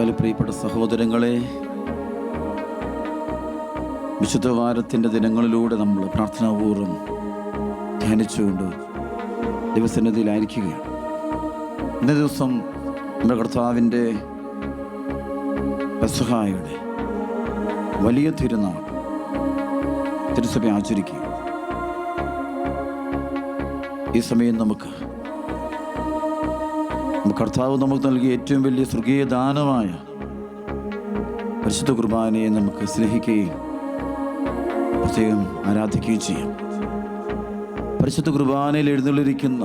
കർത്താവിൽ പ്രിയപ്പെട്ട സഹോദരങ്ങളെ, വിശുദ്ധ വാരത്തിൻ്റെ ദിനങ്ങളിലൂടെ നമ്മൾ പ്രാർത്ഥനാപൂർവ്വം ധ്യാനിച്ചുകൊണ്ട് ദൈവസന്നിധിയിലായിരിക്കുകയാണ്. ഇന്നേ ദിവസം നമ്മുടെ കർത്താവിൻ്റെ പെസഹായുടെ വലിയ തിരുനാൾ തിരുസഭ ആചരിക്കുക. ഈ സമയം നമുക്ക് കർത്താവ് നമുക്ക് നൽകിയ ഏറ്റവും വലിയ സ്വർഗീയ ദാനമായ പരിശുദ്ധ കുർബാനയെ നമുക്ക് സ്നേഹിക്കുകയും പ്രത്യേകം ആരാധിക്കുകയും ചെയ്യാം. പരിശുദ്ധ കുർബാനയിൽ എഴുന്നള്ളിരിക്കുന്ന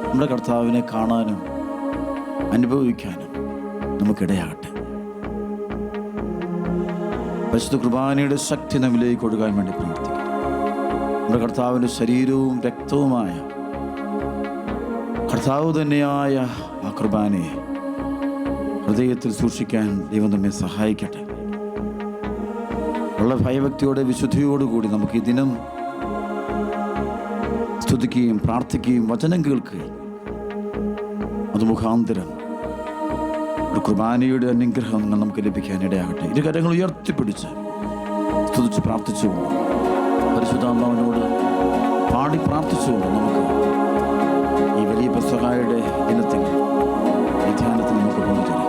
നമ്മുടെ കർത്താവിനെ കാണാനും അനുഭവിക്കാനും നമുക്കിടയാകട്ടെ. പരിശുദ്ധ കുർബാനയുടെ ശക്തി നമ്മിലേക്ക് ഒഴുകാൻ വേണ്ടി പ്രാർത്ഥിക്കാം. നമ്മുടെ കർത്താവിൻ്റെ ശരീരവും രക്തവുമായ കർത്താവ് തന്നെയായ ആ കുർബാനയെ ഹൃദയത്തിൽ സൂക്ഷിക്കാൻ ദൈവം നമ്മെ സഹായിക്കട്ടെ. ഉള്ള ഭയഭക്തിയോടെ വിശുദ്ധിയോടുകൂടി നമുക്ക് ഈ ദിനം സ്തുതിക്കുകയും പ്രാർത്ഥിക്കുകയും വചനം കേൾക്കുകയും അത് മുഖാന്തരം ഒരു കുർബാനയുടെ അനുഗ്രഹം നമുക്ക് ലഭിക്കാനിടയാകട്ടെ. ഇരു കരങ്ങൾ ഉയർത്തിപ്പിടിച്ച് സ്തുതിച്ച് പ്രാർത്ഥിച്ചുകൊണ്ട് പരിശുദ്ധാത്മാവിനോട് പാടി പ്രാർത്ഥിച്ചുകൊണ്ട് നമുക്ക് ഈ വലിയ പെസഹായുടെ ദിനത്തിൽ ഈ ധ്യാനത്തിൽ നമുക്ക് പങ്കുചേരാം.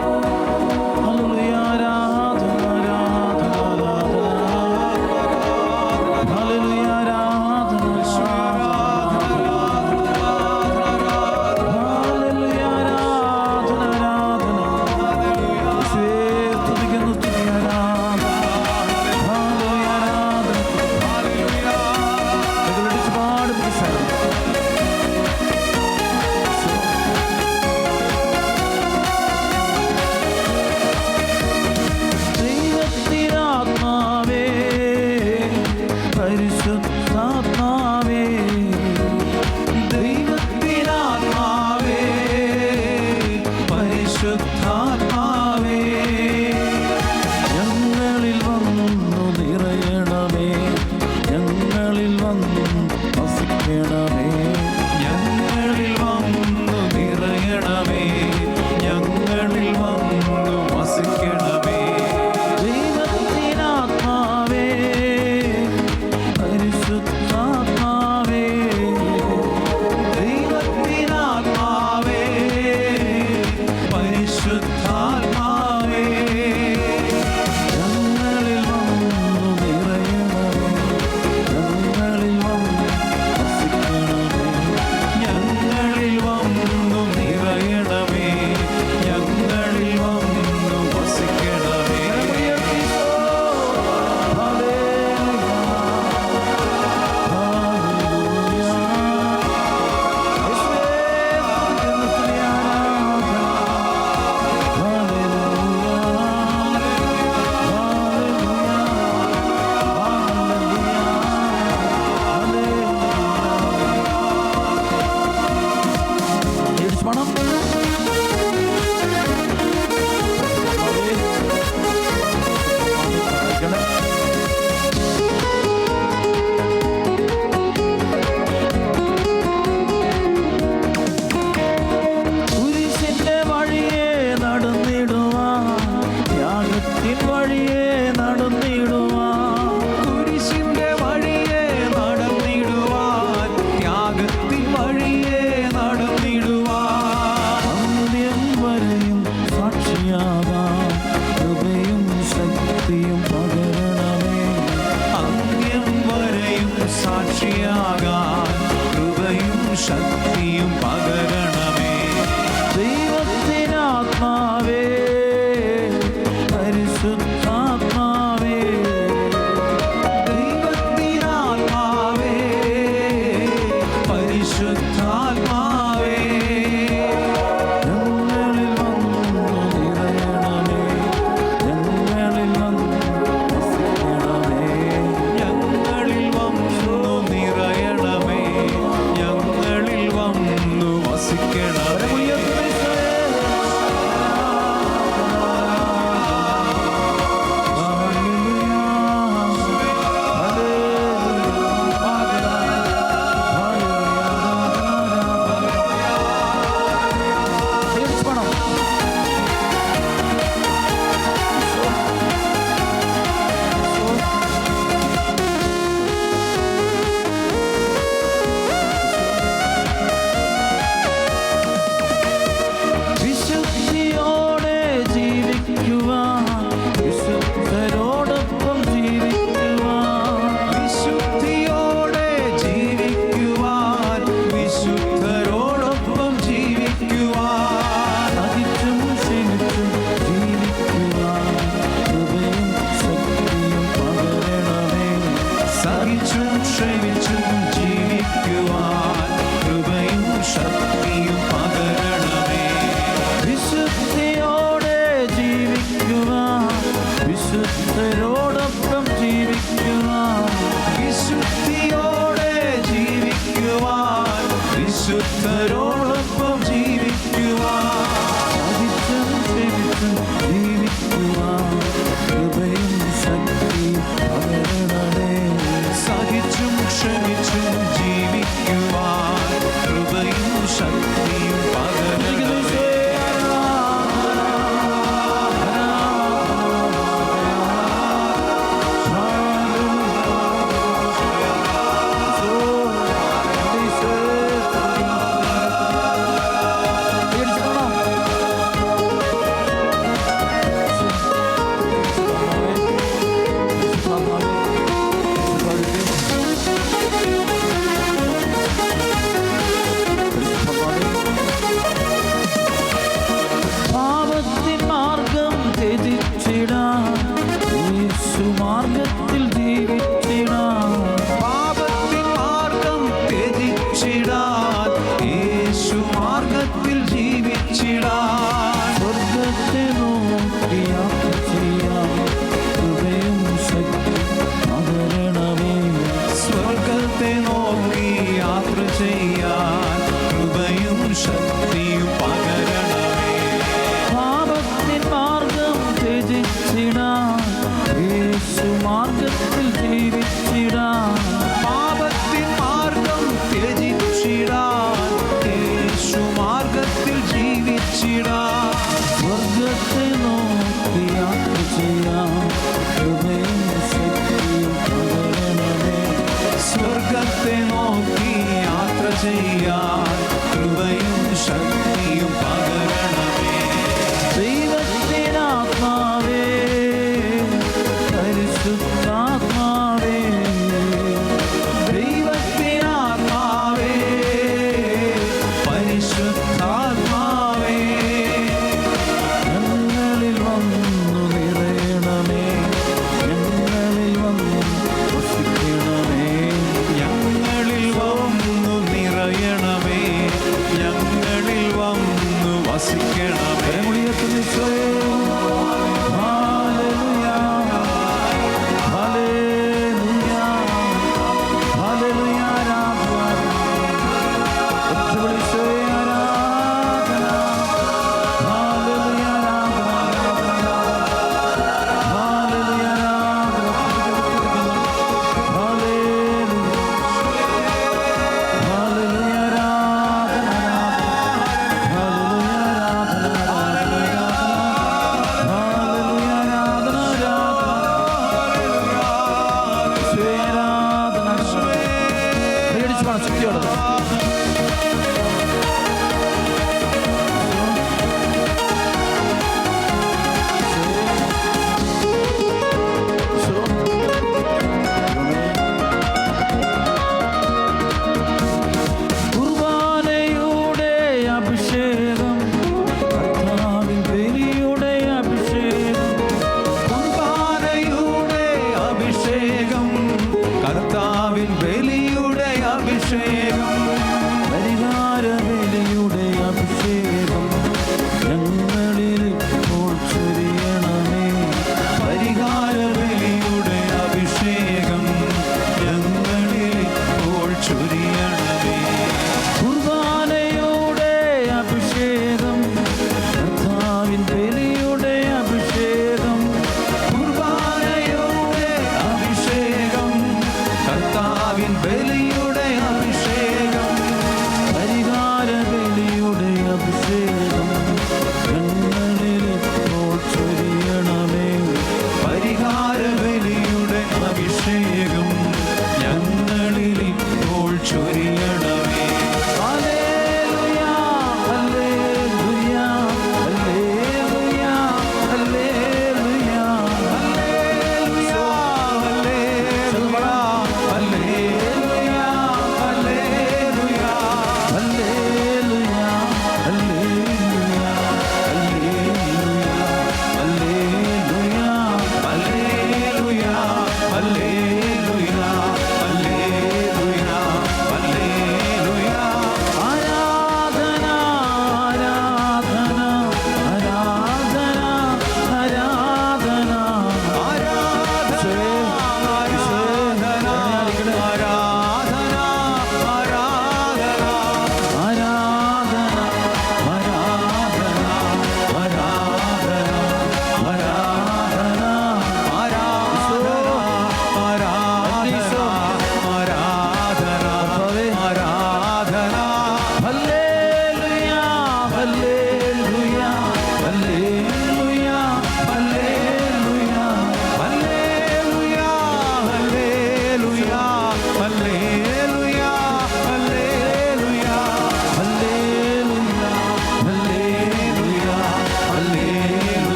നിന്നോടൊപ്പം ജീവിക്കുവാൻ, സഹിച്ചും ക്ഷമിച്ചും ജീവിക്കുവാൻ കൃപയും ശക്തിയും പകരണമേ. സഹിച്ചും ക്ഷമിച്ചും ജീവിക്കുവാൻ കൃപയും ശക്തിയും പകരണമേ. പാപത്തിൻ മാർഗം ത്യജിച്ചിടാൻ യേശുമാർഗത്തിൽ ജീവിച്ചിടാൻ. പാപത്തിൻ മാർഗം ത്യജിച്ചിടാൻ യേശുമാർഗത്തിൽ ജീവിച്ചിടാൻ. സ്വർഗത്തെ നോക്കി യാത്ര ചെയ്യാൻ കൃപയും ശക്തി പകരണമേ. സ്വർഗത്തെ നോക്കി യാത്ര ചെയ്യാൻ കൃപയും ശക്തിയും പകരണമേ. പാപത്തിൻ മാർഗം ത്യജിച്ചിടാൻ യേശുമാർഗത്തിൽ ജീവിച്ചിടാൻ. പാപത്തിൻ മാർഗം ത്യജിച്ചിടാൻ യേശുമാർഗത്തിൽ ജീവിച്ചിടാൻ. സ്വർഗത്തെ നോക്കി യാത്ര ചെയ്യാൻ കൃപയും ശക്തിയും പകരണമേ. സ്വർഗത്തെ നോക്കി യാത്ര ചെയ്യാൻ കൃപയും ശക്തിയും പകരണമേ. ദൈവത്തിനാത്മാവേ പരിശുദ്ധാത്മാവേ, ദൈവത്തിനാത്മാവേ പരിശുദ്ധാത്മാവേ ഞങ്ങളിൽ വന്നു നിറയണമേ. ഞങ്ങളിൽ വന്നു വസിക്കണമേ. ഞങ്ങളിൽ വന്നു നിറയണമേ. ഞങ്ങളിൽ വന്നു വസിക്കണമേ. കരമുയർത്തുന്ന ഈശോയേ, ഹല്ലേലൂയ, ഹല്ലേലൂയ, ഹല്ലേലൂയ, ആരാധന. ഒറ്റവിളി ഈശോയേ, ആരാധന. ഹല്ലേലൂയ, ആരാധന, ഹല്ലേലൂയ, ആരാധന. ഹല്ലേലൂയ, ഹല്ലേലൂയ, ആരാധന. ഹല്ലേലൂയ, ആരാധന.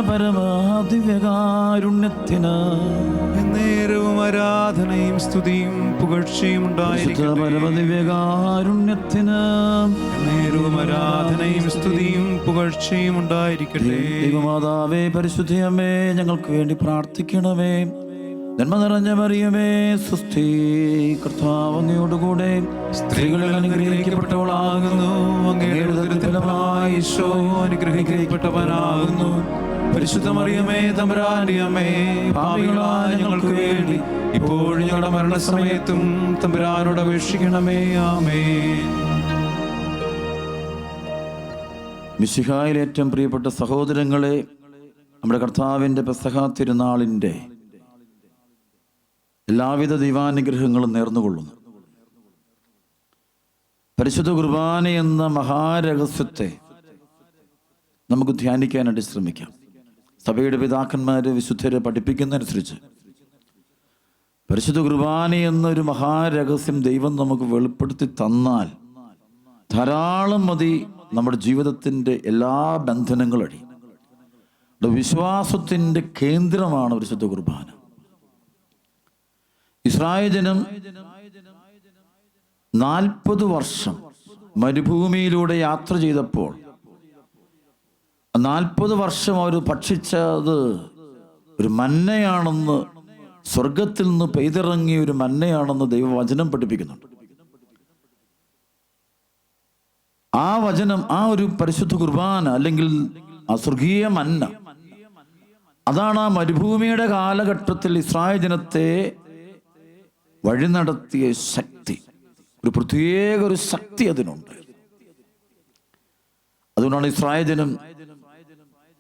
പരമദിവ്യകാരുണ്യത്തിന് എന്നേരവും ആരാധനയും സ്തുതിയും പുകഴ്ചയും ഉണ്ടായിരിക്കട്ടെ. പരമദിവ്യകാരുണ്യത്തിന് എന്നേരവും ആരാധനയും സ്തുതിയും പുകഴ്ചയും ഉണ്ടായിരിക്കട്ടെ. ദൈവമാതാവേ, പരിശുദ്ധയമ്മേ, ഞങ്ങൾക്ക് വേണ്ടി പ്രാർത്ഥിക്കണമേ. നന്മ നിറഞ്ഞ മറിയമേ, സ്വസ്തി, കർത്താവ് അങ്ങയോടുകൂടെ സ്ത്രീകളിൽ അനുഗ്രഹിക്കപ്പെട്ടവളാകുന്നു. അങ്ങയുടെ ഉദരത്തിൻ ഫലമായി ഈശോ അനുഗ്രഹിക്കപ്പെട്ടവനാകുന്നു. പരിശുദ്ധ മറിയമേ, തമ്പുരാന്റെ അമ്മേ, പാപികളായ ഞങ്ങൾക്ക് വേണ്ടി ഇപ്പോഴും ഞങ്ങളുടെ മരണസമയത്തും തമ്പുരാനോട് അപേക്ഷിക്കണമേ. ആമേൻ. മിശിഹായിൽ ഏറ്റവും പ്രിയപ്പെട്ട സഹോദരങ്ങളെ, നമ്മുടെ കർത്താവിൻ്റെ പെസഹ തിരുനാളിൻ്റെ എല്ലാവിധ ദൈവാനുഗ്രഹങ്ങളും നേർന്നുകൊള്ളുന്നു. പരിശുദ്ധ കുർബാന എന്ന മഹാരഹസ്യത്തെ നമുക്ക് ധ്യാനിക്കാനായിട്ട് ശ്രമിക്കാം. സഭയുടെ പിതാക്കന്മാര് വിശുദ്ധരെ പഠിപ്പിക്കുന്നതനുസരിച്ച് പരിശുദ്ധ കുർബാന എന്നൊരു മഹാരഹസ്യം ദൈവം നമുക്ക് വെളിപ്പെടുത്തി തന്നാൽ ധാരാളം മതി നമ്മുടെ ജീവിതത്തിൻ്റെ എല്ലാ ബന്ധനങ്ങളടി. വിശ്വാസത്തിൻ്റെ കേന്ദ്രമാണ് പരിശുദ്ധ കുർബാന. ഇസ്രായേൽ ജനം 40 വർഷം മരുഭൂമിയിലൂടെ യാത്ര ചെയ്തപ്പോൾ 40 വർഷം അവർ ഭക്ഷിച്ചത് ഒരു മന്നയാണെന്ന്, സ്വർഗത്തിൽ നിന്ന് പെയ്തിറങ്ങിയ ഒരു മന്നയാണെന്ന് ദൈവവചനം പഠിപ്പിക്കുന്നുണ്ട്. ആ വചനം, ആ ഒരു പരിശുദ്ധ കുർബാന അല്ലെങ്കിൽ ആ സ്വർഗീയ മന്ന, അതാണ് ആ മരുഭൂമിയുടെ കാലഘട്ടത്തിൽ ഇസ്രായേൽ ജനത്തെ വഴി നടത്തിയ ശക്തി. ഒരു പ്രത്യേക ഒരു ശക്തി അതിനുണ്ട്. അതുകൊണ്ടാണ് ഇസ്രായേൽ ജനം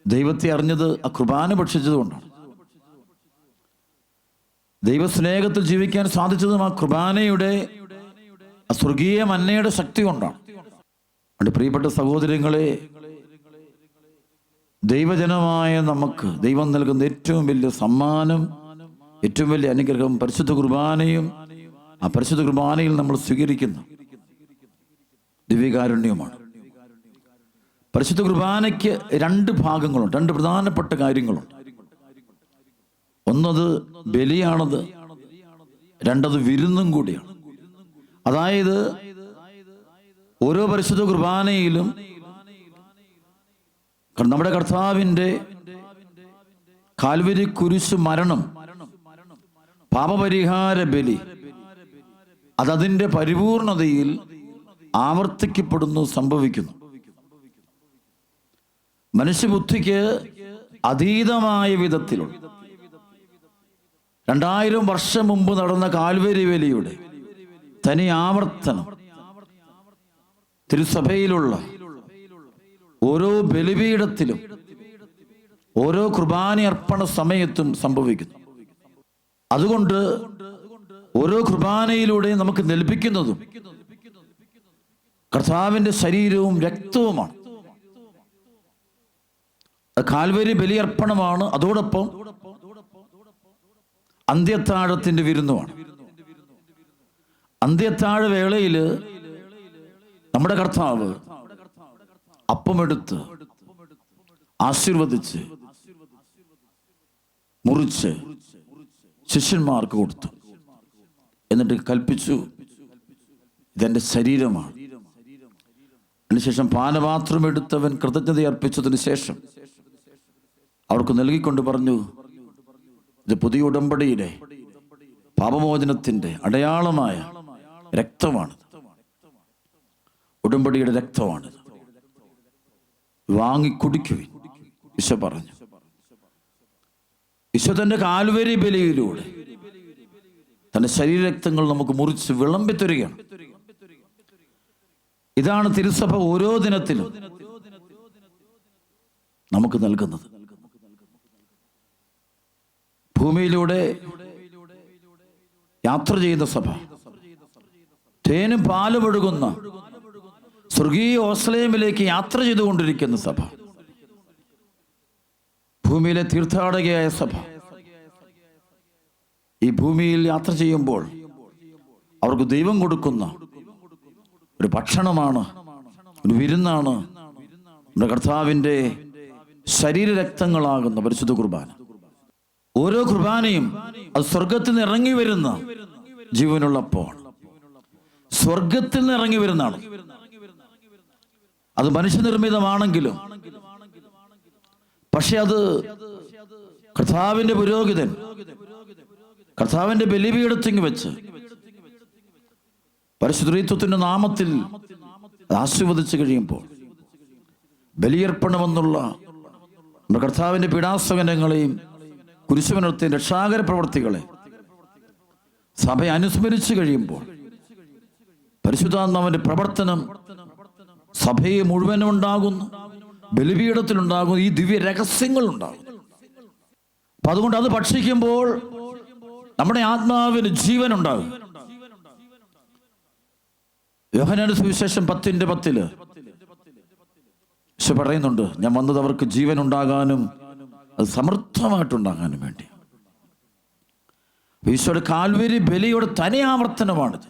ദൈവത്തെ അറിഞ്ഞത് ആ കുർബാന ഭക്ഷിച്ചതുകൊണ്ടാണ്. ദൈവസ്നേഹത്തിൽ ജീവിക്കാൻ സാധിച്ചതും ആ കുർബാനയുടെ ആ സ്വർഗീയ മന്നയുടെ ശക്തി കൊണ്ടാണ്. അതുകൊണ്ട് പ്രിയപ്പെട്ട സഹോദരങ്ങളെ, ദൈവജനമായ നമുക്ക് ദൈവം നൽകുന്ന ഏറ്റവും വലിയ സമ്മാനം, ഏറ്റവും വലിയ അനുഗ്രഹം പരിശുദ്ധ കുർബാനയും ആ പരിശുദ്ധ കുർബാനയിൽ നമ്മൾ സ്വീകരിക്കുന്ന ദിവ്യകാരുണ്യവുമാണ്. പരിശുദ്ധ കുർബാനയ്ക്ക് 2 ഭാഗങ്ങളുണ്ട്, 2 പ്രധാനപ്പെട്ട കാര്യങ്ങളുണ്ട്. ഒന്നത് ബലിയാണത്, രണ്ടത് വിരുന്നും കൂടിയാണ്. അതായത് ഓരോ പരിശുദ്ധ കുർബാനയിലും നമ്മുടെ കർത്താവിൻ്റെ കാൽവരി കുരിശ് മരണം, പാപപരിഹാര ബലി, അതതിൻ്റെ പരിപൂർണതയിൽ ആവർത്തിക്കപ്പെടുന്നു, സംഭവിക്കുന്നു. മനുഷ്യബുദ്ധിക്ക് അതീതമായ വിധത്തിലുള്ള 2000 വർഷം മുമ്പ് നടന്ന കാൽവരി ബലിയുടെ തനി ആവർത്തനം തിരുസഭയിലുള്ള ഓരോ ബലിപീഠത്തിലും ഓരോ കുർബാന അർപ്പണ സമയത്തും സംഭവിക്കുന്നു. അതുകൊണ്ട് ഓരോ കുർബാനയിലൂടെയും നമുക്ക് ലഭിക്കുന്നതും കർത്താവിൻ്റെ ശരീരവും രക്തവുമാണ്. കാൽവരി ബലിയർപ്പണമാണ്. അതോടൊപ്പം അന്ത്യത്താഴത്തിന്റെ വിരുന്നുമാണ്. അന്ത്യത്താഴ വേളയിൽ നമ്മുടെ കർത്താവ് അപ്പമെടുത്ത് ആശീർവദിച്ച് മുറിച്ച് ശിഷ്യന്മാർക്ക് കൊടുത്തു. എന്നിട്ട് കൽപ്പിച്ചു, ഇതെന്റെ ശരീരമാണ്. അതിനുശേഷം പാനപാത്രം എടുത്തവൻ കൃതജ്ഞത അർപ്പിച്ചതിന് ശേഷം അവർക്ക് നൽകിക്കൊണ്ട് പറഞ്ഞു, ഇത് പുതിയ ഉടമ്പടിയുടെ പാപമോചനത്തിന്റെ അടയാളമായ രക്തമാണ്, ഉടമ്പടിയുടെ രക്തമാണ്, വാങ്ങി കുടിക്കുവിൻ. ഈശോ പറഞ്ഞു. ഈശോ തന്റെ കാൽവരി ബലിയിലൂടെ തന്റെ ശരീരരക്തങ്ങൾ നമുക്ക് മുറിച്ച് വിളമ്പിത്തരികയാണ്. ഇതാണ് തിരുസഭ ഓരോ ദിനത്തിലും നമുക്ക് നൽകുന്നത്. ഭൂമിയിലൂടെ യാത്ര ചെയ്യുന്ന സഭ, തേനും പാലും ഒഴുകുന്ന സ്വർഗീയ ഓസ്ലേമിലേക്ക് യാത്ര ചെയ്തുകൊണ്ടിരിക്കുന്ന സഭ, ഭൂമിയിലെ തീർത്ഥാടകയായ സഭ ഈ ഭൂമിയിൽ യാത്ര ചെയ്യുമ്പോൾ അവർക്ക് ദൈവം കൊടുക്കുന്ന ഒരു ഭക്ഷണമാണ്, ഒരു വിരുന്നാണ് നമ്മുടെ കർത്താവിൻ്റെ ശരീരരക്തങ്ങളാകുന്ന പരിശുദ്ധ കുർബാന. ഓരോ കുർബാനയും അത് സ്വർഗത്തിൽ നിന്ന് ഇറങ്ങി വരുന്ന ജീവനുള്ളപ്പോൾ, സ്വർഗത്തിൽ നിന്ന് ഇറങ്ങി വരുന്നതാണ്. അത് മനുഷ്യനിർമ്മിതമാണെങ്കിലും, പക്ഷെ അത് കർത്താവിന്റെ പുരോഹിതൻ കർത്താവിന്റെ ബലിപീഠത്തിങ്ങ് വെച്ച് പരിശുദ്ധത്വത്തിന്റെ നാമത്തിൽ ആശീർവദിച്ചു കഴിയുമ്പോൾ ബലിയർപ്പണമെന്നുള്ള നമ്മുടെ കർത്താവിന്റെ പീഡാസകനങ്ങളെയും കുരിശുമരണത്തെയും രക്ഷാകര പ്രവർത്തികളെ സഭ അനുസ്മരിച്ചു കഴിയുമ്പോൾ പരിശുദ്ധാത്മാവിന്റെ പ്രവർത്തനം സഭയെ മുഴുവനും ഉണ്ടാകുന്നു, ബലിപീഠത്തിലുണ്ടാകുന്നു, ഈ ദിവ്യ രഹസ്യങ്ങൾ ഉണ്ടാകുന്നു. അപ്പൊ അതുകൊണ്ട് അത് ഭക്ഷിക്കുമ്പോൾ നമ്മുടെ ആത്മാവിന് ജീവൻ ഉണ്ടാകും. യോഹന്നാന്റെ സുവിശേഷം 10:10 പക്ഷെ പറയുന്നുണ്ട്, ഞാൻ വന്നത് അവർക്ക് ജീവൻ ഉണ്ടാകാനും അത് സമൃദ്ധമായിട്ടുണ്ടാകാനും വേണ്ടി. ഈശോയുടെ കാൽവരി ബലിയുടെ തനി ആവർത്തനമാണിത്.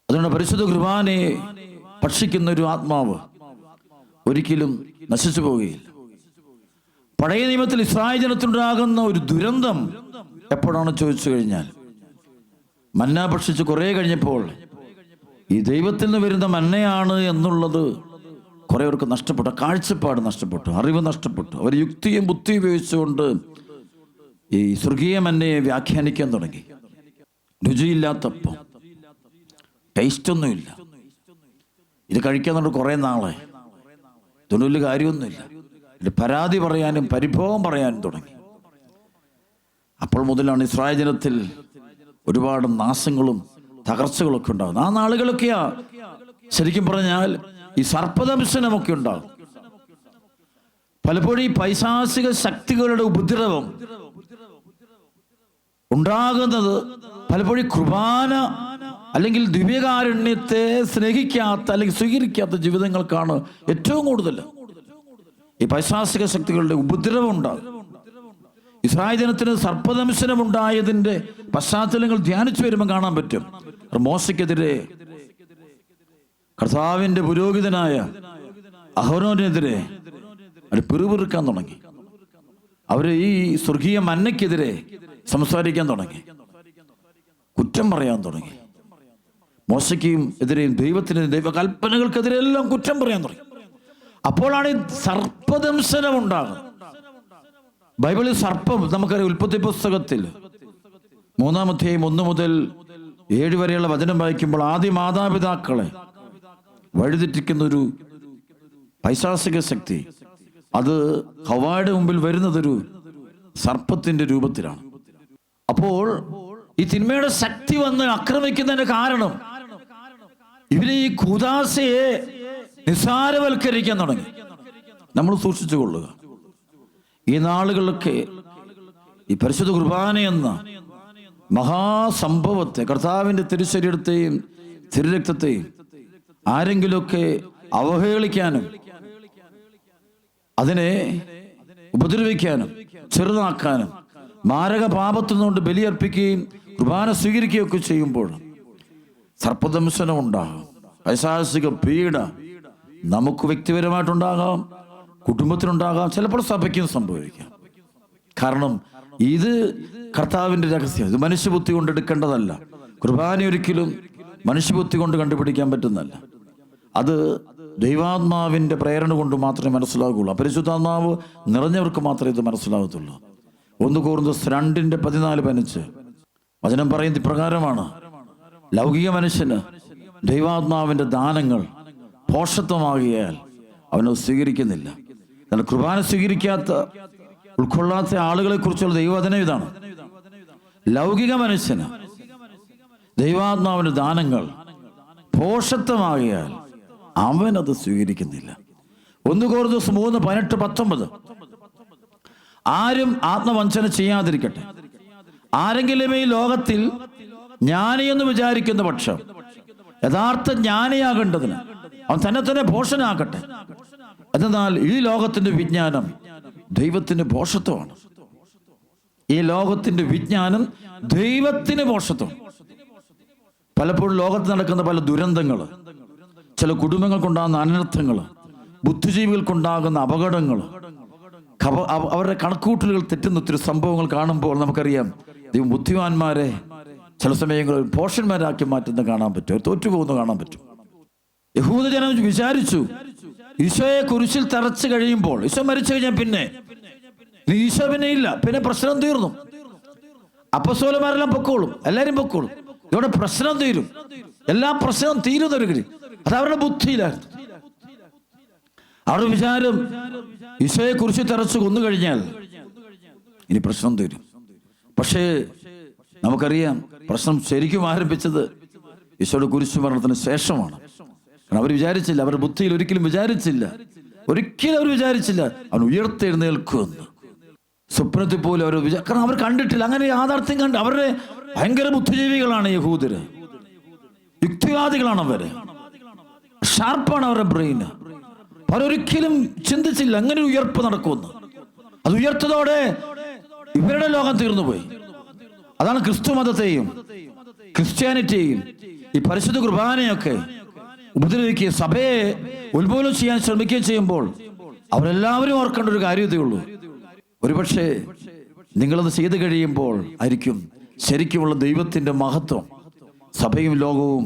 അതുകൊണ്ട് പരിശുദ്ധ കുർബാനയെ ഭക്ഷിക്കുന്ന ഒരു ആത്മാവ് ഒരിക്കലും നശിച്ചു പോവുകയില്ല. പഴയ നിയമത്തിൽ ഇസ്രായേൽ ജനത്തിനുണ്ടാകുന്ന ഒരു ദുരന്തം എപ്പോഴാണ് ചോദിച്ചു കഴിഞ്ഞാൽ, മന്ന ഭക്ഷിച്ച് കുറെ കഴിഞ്ഞപ്പോൾ ഈ ദൈവത്തിൽ നിന്ന് വരുന്ന മന്നയാണ് എന്നുള്ളത് കുറെ പേർക്ക് നഷ്ടപ്പെട്ടു, കാഴ്ചപ്പാട് നഷ്ടപ്പെട്ടു, അറിവ് നഷ്ടപ്പെട്ടു. അവർ യുക്തിയും ബുദ്ധിയും ഉപയോഗിച്ചുകൊണ്ട് ഈ സ്വർഗീയ മന്നയെ വ്യാഖ്യാനിക്കാൻ തുടങ്ങി. രുചിയില്ലാത്തപ്പം, ടേസ്റ്റൊന്നുമില്ല, ഇത് കഴിക്കാന്നുണ്ട് കുറെ നാളെ, ഇതൊന്നും വലിയ കാര്യമൊന്നുമില്ല, ഇത് പരാതി പറയാനും പരിഭവം പറയാനും തുടങ്ങി. അപ്പോൾ മുതലാണ് ഇസ്രായേൽ ജനത്തിൽ ഒരുപാട് നാശങ്ങളും തകർച്ചകളൊക്കെ ഉണ്ടാകുന്നത്. ആ നാളുകളൊക്കെയാ ശരിക്കും പറഞ്ഞാൽ ഈ സർപ്പദംശനമൊക്കെ ഉണ്ടാകും. പലപ്പോഴും ഈ പൈശാചിക ശക്തികളുടെ ഉപദ്രവം ഉണ്ടാകുന്നത് പലപ്പോഴും കുർബാന അല്ലെങ്കിൽ ദിവ്യകാരുണ്യത്തെ സ്നേഹിക്കാത്ത അല്ലെങ്കിൽ സ്വീകരിക്കാത്ത ജീവിതങ്ങൾക്കാണ് ഏറ്റവും കൂടുതൽ ഈ പൈശാചിക ശക്തികളുടെ ഉപദ്രവം ഉണ്ടാകും. ഇസ്രായേൽ ജനത്തിന് സർപ്പദംശനം ഉണ്ടായതിന്റെ പശ്ചാത്തലങ്ങൾ ധ്യാനിച്ചു വരുമ്പോൾ കാണാൻ പറ്റും. മോശയ്ക്കെതിരെ കർത്താവിന്റെ പുരോഹിതനായ അഹരോനെതിരെ അവർ പിറുപിറുക്കാൻ തുടങ്ങി. അവര് ഈ സ്വർഗീയ മന്നയ്ക്കെതിരെ സംസാരിക്കാൻ തുടങ്ങി, കുറ്റം പറയാൻ തുടങ്ങി. മോശയ്ക്കും എതിരെയും ദൈവത്തിന് ദൈവകൽപ്പനകൾക്കെതിരെ എല്ലാം കുറ്റം പറയാൻ തുടങ്ങി. അപ്പോഴാണ് ഈ സർപ്പദംശനം ഉണ്ടാകുന്നത്. ബൈബിളിൽ സർപ്പം നമുക്കറിയാം. ഉൽപ്പത്തി പുസ്തകത്തിൽ 3-ാം അധ്യായം 1 മുതൽ 7 വരെയുള്ള വചനം വായിക്കുമ്പോൾ ആദ്യ മാതാപിതാക്കളെ വഴിതെറ്റിക്കുന്ന ഒരു പൈശാചിക ശക്തി, അത് ഹവ്വായുടെ മുമ്പിൽ വരുന്നതൊരു സർപ്പത്തിന്റെ രൂപത്തിലാണ്. അപ്പോൾ ഈ തിന്മയുടെ ശക്തി വന്ന് ആക്രമിക്കുന്നതിന്റെ കാരണം ഇവര് ഈ കൂദാശയെ നിസ്സാരവൽക്കരിക്കാൻ തുടങ്ങി. നമ്മൾ സൂക്ഷിച്ചു കൊള്ളുക. ഈ നാളുകളിലൊക്കെ ഈ പരിശുദ്ധ കുർബാന എന്ന മഹാസംഭവത്തെ, കർത്താവിന്റെ തിരുശരീരത്തെയും തിരുരക്തത്തെയും ആരെങ്കിലുമൊക്കെ അവഹേളിക്കാനും അതിനെ ഉപദ്രവിക്കാനും ചെറുതാക്കാനും മാരക പാപത്തിൽ നിന്നുകൊണ്ട് ബലിയർപ്പിക്കുകയും കുർബാന സ്വീകരിക്കുകയും ഒക്കെ ചെയ്യുമ്പോൾ സർപ്പദംശനം ഉണ്ടാകും. പൈശാചിക പീഡ നമുക്ക് വ്യക്തിപരമായിട്ടുണ്ടാകാം, കുടുംബത്തിനുണ്ടാകാം, ചിലപ്പോൾ സഭയ്ക്കും സംഭവിക്കാം. കാരണം ഇത് കർത്താവിന്റെ രഹസ്യം, ഇത് മനുഷ്യബുദ്ധി കൊണ്ട് എടുക്കേണ്ടതല്ല. കുർബാന ഒരിക്കലും മനുഷ്യബുദ്ധി കൊണ്ട് കണ്ടുപിടിക്കാൻ പറ്റുന്നതല്ല. അത് ദൈവാത്മാവിന്റെ പ്രേരണ കൊണ്ട് മാത്രമേ മനസ്സിലാകുള്ളൂ. പരിശുദ്ധാത്മാവ് നിറഞ്ഞവർക്ക് മാത്രമേ ഇത് മനസ്സിലാകത്തുള്ളൂ. 1 കൊരിന്ത്യർ 2:14-15 വചനം പറയുന്നത് ഇപ്രകാരമാണ്: ലൗകിക മനുഷ്യന് ദൈവാത്മാവിന്റെ ദാനങ്ങൾ പോഷത്വമാകിയാൽ അവനത് സ്വീകരിക്കുന്നില്ല. എന്നാൽ കുർബാന സ്വീകരിക്കാത്ത, ഉൾക്കൊള്ളാത്ത ആളുകളെ കുറിച്ചുള്ള ദൈവവചനം ഇതാണ്: ലൗകിക മനുഷ്യന് ദൈവാത്മാവിന്റെ ദാനങ്ങൾ പോഷത്വമാകിയാൽ അവനത് സ്വീകരിക്കുന്നില്ല. 1 കൊരിന്ത്യർ 3:18-19 ആരും ആത്മവഞ്ചന ചെയ്യാതിരിക്കട്ടെ. ആരെങ്കിലും ഈ ലോകത്തിൽ ജ്ഞാനിയെന്ന് വിചാരിക്കുന്ന പക്ഷം യഥാർത്ഥ ജ്ഞാനിയാകേണ്ടതിന് അവൻ തന്നെ ഭോഷനാകട്ടെ. എന്നാൽ ഈ ലോകത്തിന്റെ വിജ്ഞാനം ദൈവത്തിന് ഭോഷത്വമാണ്. ഈ ലോകത്തിന്റെ വിജ്ഞാനം ദൈവത്തിന് ഭോഷത്വം. പലപ്പോഴും ലോകത്ത് നടക്കുന്ന പല ദുരന്തങ്ങൾ, ചില കുടുംബങ്ങൾക്കുണ്ടാകുന്ന അനർത്ഥങ്ങൾ, ബുദ്ധിജീവികൾക്കുണ്ടാകുന്ന അപകടങ്ങൾ, അവരുടെ കണക്കൂട്ടലുകൾ തെറ്റുന്ന ഒത്തിരി സംഭവങ്ങൾ കാണുമ്പോൾ നമുക്കറിയാം ദൈവം ബുദ്ധിമാന്മാരെ ചില സമയങ്ങളിൽ പോഷന്മാരാക്കി മാറ്റുന്ന കാണാൻ പറ്റും, അവർ തോറ്റുപോകുന്ന കാണാൻ പറ്റും. യഹൂദജനം വിചാരിച്ചു ഈശോയെ കുരിശിൽ തറച്ചു കഴിയുമ്പോൾ, ഈശോ മരിച്ചു കഴിഞ്ഞാൽ പിന്നെ ഈശോ പിന്നെ ഇല്ല, പിന്നെ പ്രശ്നം തീർന്നു, അപ്പസ്തോലന്മാരെല്ലാം പൊക്കോളും, എല്ലാരും പൊക്കോളും, ഇതോടെ പ്രശ്നം തീരും, എല്ലാ പ്രശ്നവും തീരുന്നൊരു അത് അവരുടെ ബുദ്ധിയിലായിരുന്നു. അവരുടെ വിചാരം ഈശോയെ കുരിശിൽ തറച്ചു കൊന്നു കഴിഞ്ഞാൽ ഇനി പ്രശ്നം തീരും. പക്ഷേ നമുക്കറിയാം പ്രശ്നം ശരിക്കും ആരംഭിച്ചത് ഈശോയുടെ കുരിശു മരണത്തിന് ശേഷമാണ്. കാരണം അവർ വിചാരിച്ചില്ല, അവരുടെ ബുദ്ധിയിൽ ഒരിക്കലും വിചാരിച്ചില്ല, അവൻ ഉയർത്തെഴുന്നേൽക്കുമെന്ന് സ്വപ്നത്തിൽ പോലും അവർ കാരണം അവർ കണ്ടിട്ടില്ല, അങ്ങനെ യാഥാർത്ഥ്യം കണ്ട്. അവരുടെ ഭയങ്കര ബുദ്ധിജീവികളാണ് യഹൂദര്, യുക്തിവാദികളാണ് അവര്, ഷാർപ്പാണ് അവരുടെ ബ്രെയിൻ. അവരൊരിക്കലും ചിന്തിച്ചില്ല അങ്ങനെ ഉയർപ്പ് നടക്കുമെന്ന്. അത് ഉയർത്തതോടെ ഇവരുടെ ലോകം തീർന്നുപോയി. അതാണ് ക്രിസ്തു മതത്തെയും ക്രിസ്ത്യാനിറ്റിയെയും ഈ പരിശുദ്ധ കുർബാനയൊക്കെ ഉപദ്രവിക്കുക, സഭയെ ഉത്മൂലനം ചെയ്യാൻ ശ്രമിക്കുകയും ചെയ്യുമ്പോൾ അവരെല്ലാവരും ഓർക്കേണ്ട ഒരു കാര്യതേ ഉള്ളൂ. ഒരുപക്ഷെ നിങ്ങളത് ചെയ്തു കഴിയുമ്പോൾ ആയിരിക്കും ശരിക്കുമുള്ള ദൈവത്തിന്റെ മഹത്വം സഭയും ലോകവും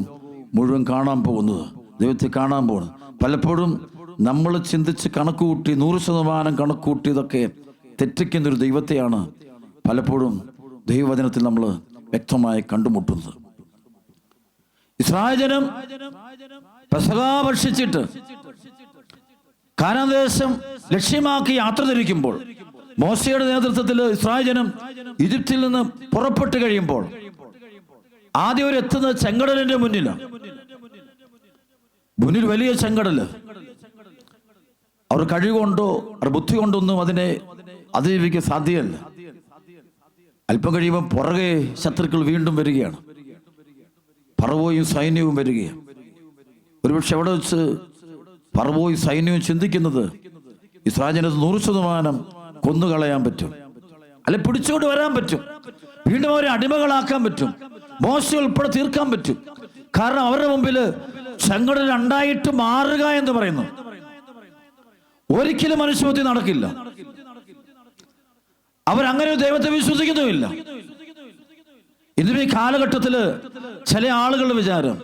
മുഴുവൻ കാണാൻ പോകുന്നത്, ദൈവത്തെ കാണാൻ പോകുന്നത്. പലപ്പോഴും നമ്മൾ ചിന്തിച്ച് കണക്കുകൂട്ടി 100% കണക്കുകൂട്ടിയതൊക്കെ തെറ്റിക്കുന്നൊരു ദൈവത്തെയാണ് പലപ്പോഴും ദൈവവചനത്തിൽ നമ്മൾ വ്യക്തമായി കണ്ടുമുട്ടുന്നത്. ഇസ്രായേൽ ജനം പെസഹ ഭക്ഷിച്ചിട്ട് കാനാൻ ദേശം ലക്ഷ്യമാക്കി യാത്ര തിരിക്കുമ്പോൾ, മോശയുടെ നേതൃത്വത്തിൽ ഇസ്രായേൽ ജനം ഈജിപ്തിൽ നിന്ന് പുറപ്പെട്ടു കഴിയുമ്പോൾ ആദ്യം അവർ എത്തുന്നത് ചെങ്കടലിന്റെ മുന്നിലാണ്. മുന്നിൽ വലിയ ചെങ്കടല്. അവർ കഴിവുകൊണ്ടോ അവർ ബുദ്ധി കൊണ്ടൊന്നും അതിനെ അതിജീവിക്കാൻ സാധ്യമല്ല. അല്പം കഴിയുമ്പോൾ പുറകെ ശത്രുക്കൾ വീണ്ടും വരികയാണ്, ഫറവോയും സൈന്യവും വരികയാണ്. ഒരുപക്ഷെ അവിടെ വെച്ച് ഫറവോയും സൈന്യവും ചിന്തിക്കുന്നത് ഇസ്രായേൽ ജനത്തെ 100% കൊന്നുകളയാൻ പറ്റും, അല്ലെ പിടിച്ചുകൊണ്ട് വരാൻ പറ്റും, വീണ്ടും അവരെ അടിമകളാക്കാൻ പറ്റും, മോശ ഉൾപ്പെടെ തീർക്കാൻ പറ്റും. കാരണം അവരുടെ മുമ്പിൽ ചെങ്കടൽ രണ്ടായിട്ട് മാറുക എന്ന് പറയുന്നു ഒരിക്കലും മനുഷ്യബുദ്ധി നടക്കില്ല. അവരങ്ങനെ ദൈവത്തെ വിശ്വസിക്കുന്നുമില്ല. ഇന്നും ഈ കാലഘട്ടത്തില് ചില ആളുകളുടെ വിചാരം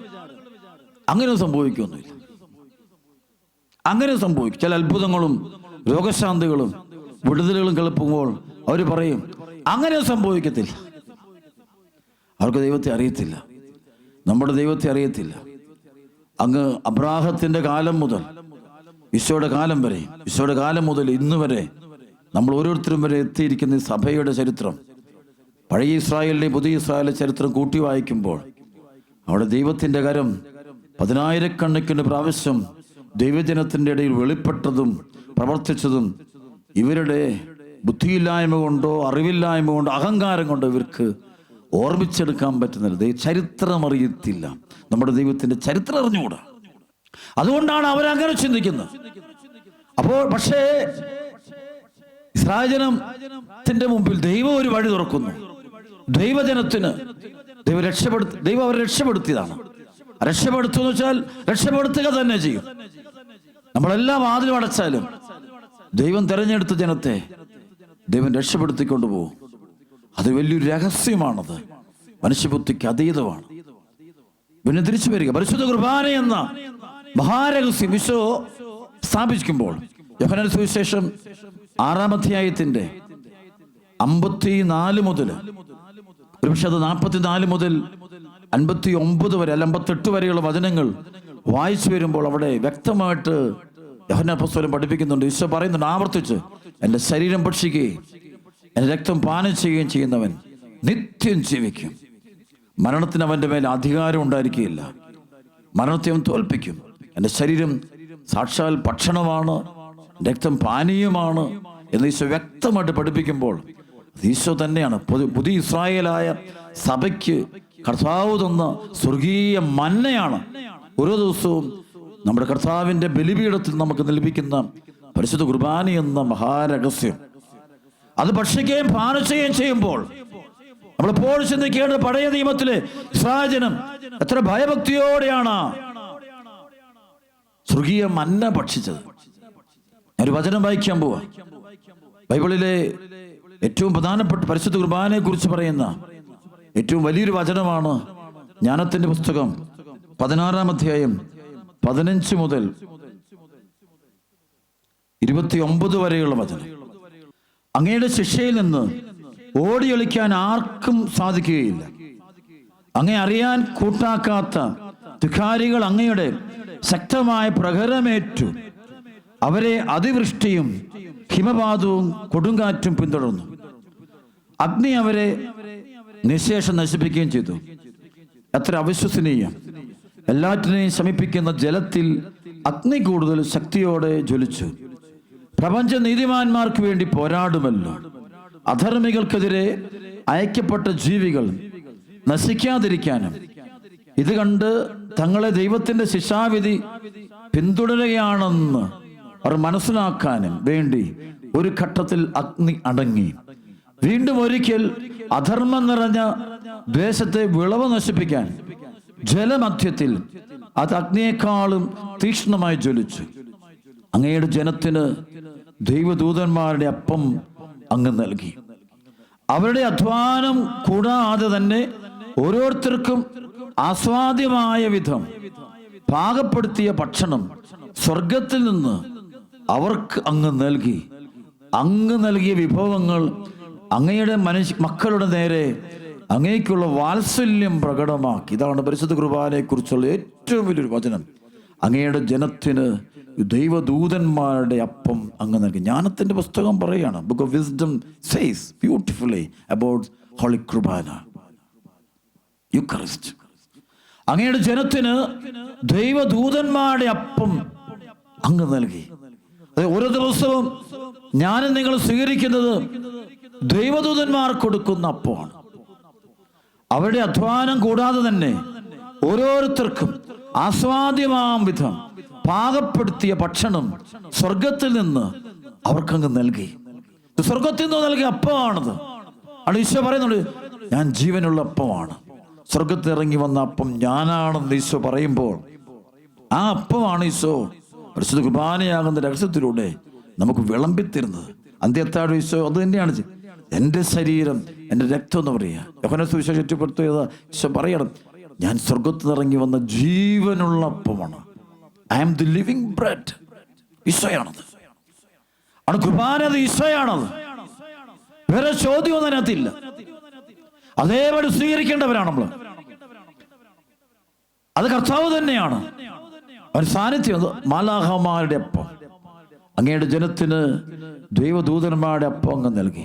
അങ്ങനെ സംഭവിക്കൊന്നുമില്ല. അങ്ങനെ സംഭവിക്കും. ചില അത്ഭുതങ്ങളും രോഗശാന്തികളും വിടുതലുകളും കേൾക്കുമ്പോൾ അവർ പറയും അങ്ങനെ സംഭവിക്കത്തില്ല. അവർക്ക് ദൈവത്തെ അറിയത്തില്ല, നമ്മുടെ ദൈവത്തെ അറിയത്തില്ല. അങ്ങ് അബ്രാഹത്തിന്റെ കാലം മുതൽ ഈശോയുടെ കാലം വരെ, ഈശോയുടെ കാലം മുതൽ ഇന്ന് വരെ നമ്മൾ ഓരോരുത്തരും വരെ എത്തിയിരിക്കുന്ന ഈ സഭയുടെ ചരിത്രം, പഴയ ഇസ്രായേലിൻ്റെയും പുതിയ ഇസ്രായേലിന്റെ ചരിത്രം കൂട്ടി വായിക്കുമ്പോൾ അവിടെ ദൈവത്തിന്റെ കരം 10,000 പ്രാവശ്യം ദൈവജനത്തിന്റെ ഇടയിൽ വെളിപ്പെട്ടതും പ്രവർത്തിച്ചതും ഇവരുടെ ബുദ്ധിയില്ലായ്മ കൊണ്ടോ അറിവില്ലായ്മ കൊണ്ടോ അഹങ്കാരം കൊണ്ടോ ഇവർക്ക് ഓർമ്മിച്ചെടുക്കാൻ പറ്റുന്നില്ല. ചരിത്രം അറിയത്തില്ല, നമ്മുടെ ദൈവത്തിന്റെ ചരിത്രം അറിഞ്ഞുകൂടാ. അതുകൊണ്ടാണ് അവരങ്ങനെ ചിന്തിക്കുന്നത്. അപ്പോൾ പക്ഷേ ഇസ്രായേൽ ജനത്തിന്റെ മുമ്പിൽ ദൈവം ഒരു വഴി തുറക്കുന്നു. ദൈവജനത്തിന് ദൈവം അവരെ രക്ഷപ്പെടുത്തിയതാണ്. രക്ഷപ്പെടുത്തുക വെച്ചാൽ രക്ഷപ്പെടുത്തുക തന്നെ ചെയ്യും. നമ്മളെല്ലാ വാതിലും അടച്ചാലും ദൈവം തെരഞ്ഞെടുത്ത ജനത്തെ ദൈവം രക്ഷപ്പെടുത്തിക്കൊണ്ടു പോകും. അത് വലിയൊരു രഹസ്യമാണത്, മനുഷ്യബുദ്ധിക്ക് അതീതമാണ്. പിന്നെ തിരിച്ചു വരിക പരിശുദ്ധ കുർബാന എന്ന മഹാരഹസ്യം ഈശോ സ്ഥാപിക്കുമ്പോൾ യോഹന്നാൻ സുവിശേഷം 6-ാം അധ്യായത്തിന്റെ 54 മുതൽ ഒരുപക്ഷെ അത് 44 മുതൽ 59 വരെ അല്ല 58 വരെയുള്ള വചനങ്ങൾ വായിച്ചു വരുമ്പോൾ അവിടെ വ്യക്തമായിട്ട് യോഹന്നാൻ അപ്പോസ്തലൻ പഠിപ്പിക്കുന്നുണ്ട്. ഈശോ പറയുന്നുണ്ട് ആവർത്തിച്ച്, എൻ്റെ ശരീരം ഭക്ഷിക്കുകയും എൻ്റെ രക്തം പാനം ചെയ്യുകയും ചെയ്യുന്നവൻ നിത്യം ജീവിക്കും, മരണത്തിന് അവൻ്റെ മേൽ അധികാരം ഉണ്ടായിരിക്കുകയില്ല, മരണത്തെ അവൻ തോൽപ്പിക്കും. എൻ്റെ ശരീരം സാക്ഷാൽ ഭക്ഷണമാണ്, രക്തം പാനീയമാണ് എന്ന് ഈശോ വ്യക്തമായിട്ട് പഠിപ്പിക്കുമ്പോൾ ഈശോ തന്നെയാണ് പുതിയ ഇസ്രായേലായ സഭയ്ക്ക് കർത്താവ് തന്ന സ്വർഗീയ മന്നയാണ്. ഓരോ ദിവസവും നമ്മുടെ കർത്താവിന്റെ ബലിപീഠത്തിൽ നമുക്ക് ലഭിക്കുന്ന പരിശുദ്ധ കുർബാന എന്ന മഹാരഹസ്യം. അത് ഭക്ഷിക്കുകയും പാനം ചെയ്യുകയും ചെയ്യുമ്പോൾ നമ്മളെപ്പോൾ ചിന്തിക്കേണ്ട പഴയ നിയമത്തിലെ ഇസ്രായേൽ ജനം എത്ര ഭയഭക്തിയോടെയാണ് സ്വർഗീയ മന്ന ഭക്ഷിച്ചത്. ഒരു വചനം വായിക്കാൻ പോവാ. ബൈബിളിലെ ഏറ്റവും പ്രധാനപ്പെട്ട പരിശുദ്ധ കുർബാനയെ കുറിച്ച് പറയുന്ന ഏറ്റവും വലിയൊരു വചനമാണ് ജ്ഞാനത്തിന്റെ പുസ്തകം 16-ാം അധ്യായം 15 മുതൽ 29 വരെയുള്ള വചനം. അങ്ങയുടെ ശിക്ഷയിൽ നിന്ന് ഓടിയൊളിക്കാൻ ആർക്കും സാധിക്കുകയില്ല. അങ്ങയെ അറിയാൻ കൂട്ടാക്കാത്ത ധിക്കാരികൾ അങ്ങയുടെ ശക്തമായ പ്രഹരമേറ്റു. അവരെ അതിവൃഷ്ടിയും ഹിമപാതവും കൊടുങ്കാറ്റും പിന്തുടർന്നു. അഗ്നി അവരെ നിശേഷം നശിപ്പിക്കുകയും ചെയ്തു. എത്ര അവിശ്വസനീയം! എല്ലാറ്റിനെയും ശമിപ്പിക്കുന്ന ജലത്തിൽ അഗ്നി കൂടുതൽ ശക്തിയോടെ ജ്വലിച്ചു. പ്രപഞ്ച നീതിമാന്മാർക്ക് വേണ്ടി പോരാടുമല്ലോ. അധർമ്മികൾക്കെതിരെ അയക്കപ്പെട്ട ജീവികൾ നശിക്കാതിരിക്കാനും ഇത് കണ്ട് തങ്ങളെ ദൈവത്തിന്റെ ശിക്ഷാവിധി പിന്തുടരുകയാണെന്ന് അവർ മനസ്സിലാക്കാനും വേണ്ടി ഒരു ഘട്ടത്തിൽ അഗ്നി അടങ്ങി. വീണ്ടും ഒരിക്കൽ അധർമ്മം നിറഞ്ഞ ദേശത്തെ വിളവ് നശിപ്പിക്കാൻ ജലമധ്യത്തിൽ അത് അഗ്നിയേക്കാളും തീക്ഷ്ണമായി ജ്വലിച്ചു. അങ്ങയുടെ ജനത്തിന് ദൈവദൂതന്മാരുടെ അപ്പം അങ്ങ് നൽകി. അവരുടെ അധ്വാനം കൂടാതെ തന്നെ ഓരോരുത്തർക്കും ആസ്വാദ്യമായ വിധം പാകപ്പെടുത്തിയ ഭക്ഷണം സ്വർഗത്തിൽ നിന്ന് അവർക്ക് അങ്ങ് നൽകി. അങ്ങ് നൽകിയ വിഭവങ്ങൾ അങ്ങയുടെ മക്കളുടെ നേരെ അങ്ങേക്കുള്ള വാത്സല്യം പ്രകടമാക്കി. ഇതാണ് പരിശുദ്ധ കുർബാനയെ കുറിച്ചുള്ള ഏറ്റവും വലിയൊരു വചനം. അങ്ങയുടെ ജനത്തിന് ദൈവദൂതന്മാരുടെ അപ്പം അങ്ങ് നൽകി. ജ്ഞാനത്തിന്റെ പുസ്തകം പറയാണ്, book of wisdom says beautifully about holy Qurbana, Eucharist. അങ്ങയുടെ ജനത്തിന് ദൈവദൂതന്മാരുടെ അപ്പം അങ്ങ് നൽകി. ഓരോ ദിവസവും ഞാനും നിങ്ങൾ സ്വീകരിക്കുന്നത് ദൈവദൂതന്മാർ കൊടുക്കുന്ന അപ്പമാണ്. അവരുടെ അധ്വാനം കൂടാതെ തന്നെ ഓരോരുത്തർക്കും ആസ്വാദ്യമാം വിധം പാകപ്പെടുത്തിയ ഭക്ഷണം സ്വർഗത്തിൽ നിന്ന് അവർക്കങ്ങ് നൽകി. സ്വർഗത്തിൽ നിന്ന് നൽകിയ അപ്പമാണത്. ആണ് ഈശോ പറയുന്നുണ്ട്, ഞാൻ ജീവനുള്ള അപ്പമാണ്. സ്വർഗത്തിൽ ഇറങ്ങി വന്ന അപ്പം ഞാനാണെന്ന് ഈശോ പറയുമ്പോൾ ആ അപ്പമാണ് ഈശോ പരിശുദ്ധ കുർബാനയാകുന്ന രഹസ്യത്തിലൂടെ നമുക്ക് വിളമ്പിത്തരുന്നത്. അന്ത്യത്താഴം ഈശോ അത് തന്നെയാണ്, എൻ്റെ ശരീരം എൻ്റെ രക്തം എന്ന് പറയുക. യോഹന്നാൻ സുവിശേഷം ചുറ്റപ്പെടുത്തിയത് ഈശോ പറയണം, ഞാൻ സ്വർഗത്തിൽ ഇറങ്ങി വന്ന ജീവനുള്ള അപ്പമാണ്. I am the living bread. ഈശോയാണത്. ആണ് കുർബാന, അത് ഈശോയാണത്. വേറെ ചോദ്യമൊന്നും അതിനകത്തില്ല. അതേപടി സ്വീകരിക്കേണ്ടവരാണ് നമ്മൾ. അത് കർത്താവ് തന്നെയാണ്. ഒരു സാന്നിധ്യം, മാലാഖമാരുടെ അപ്പം. അങ്ങയുടെ ജനത്തിന് ദൈവദൂതന്മാരുടെ അപ്പം അങ്ങ് നൽകി.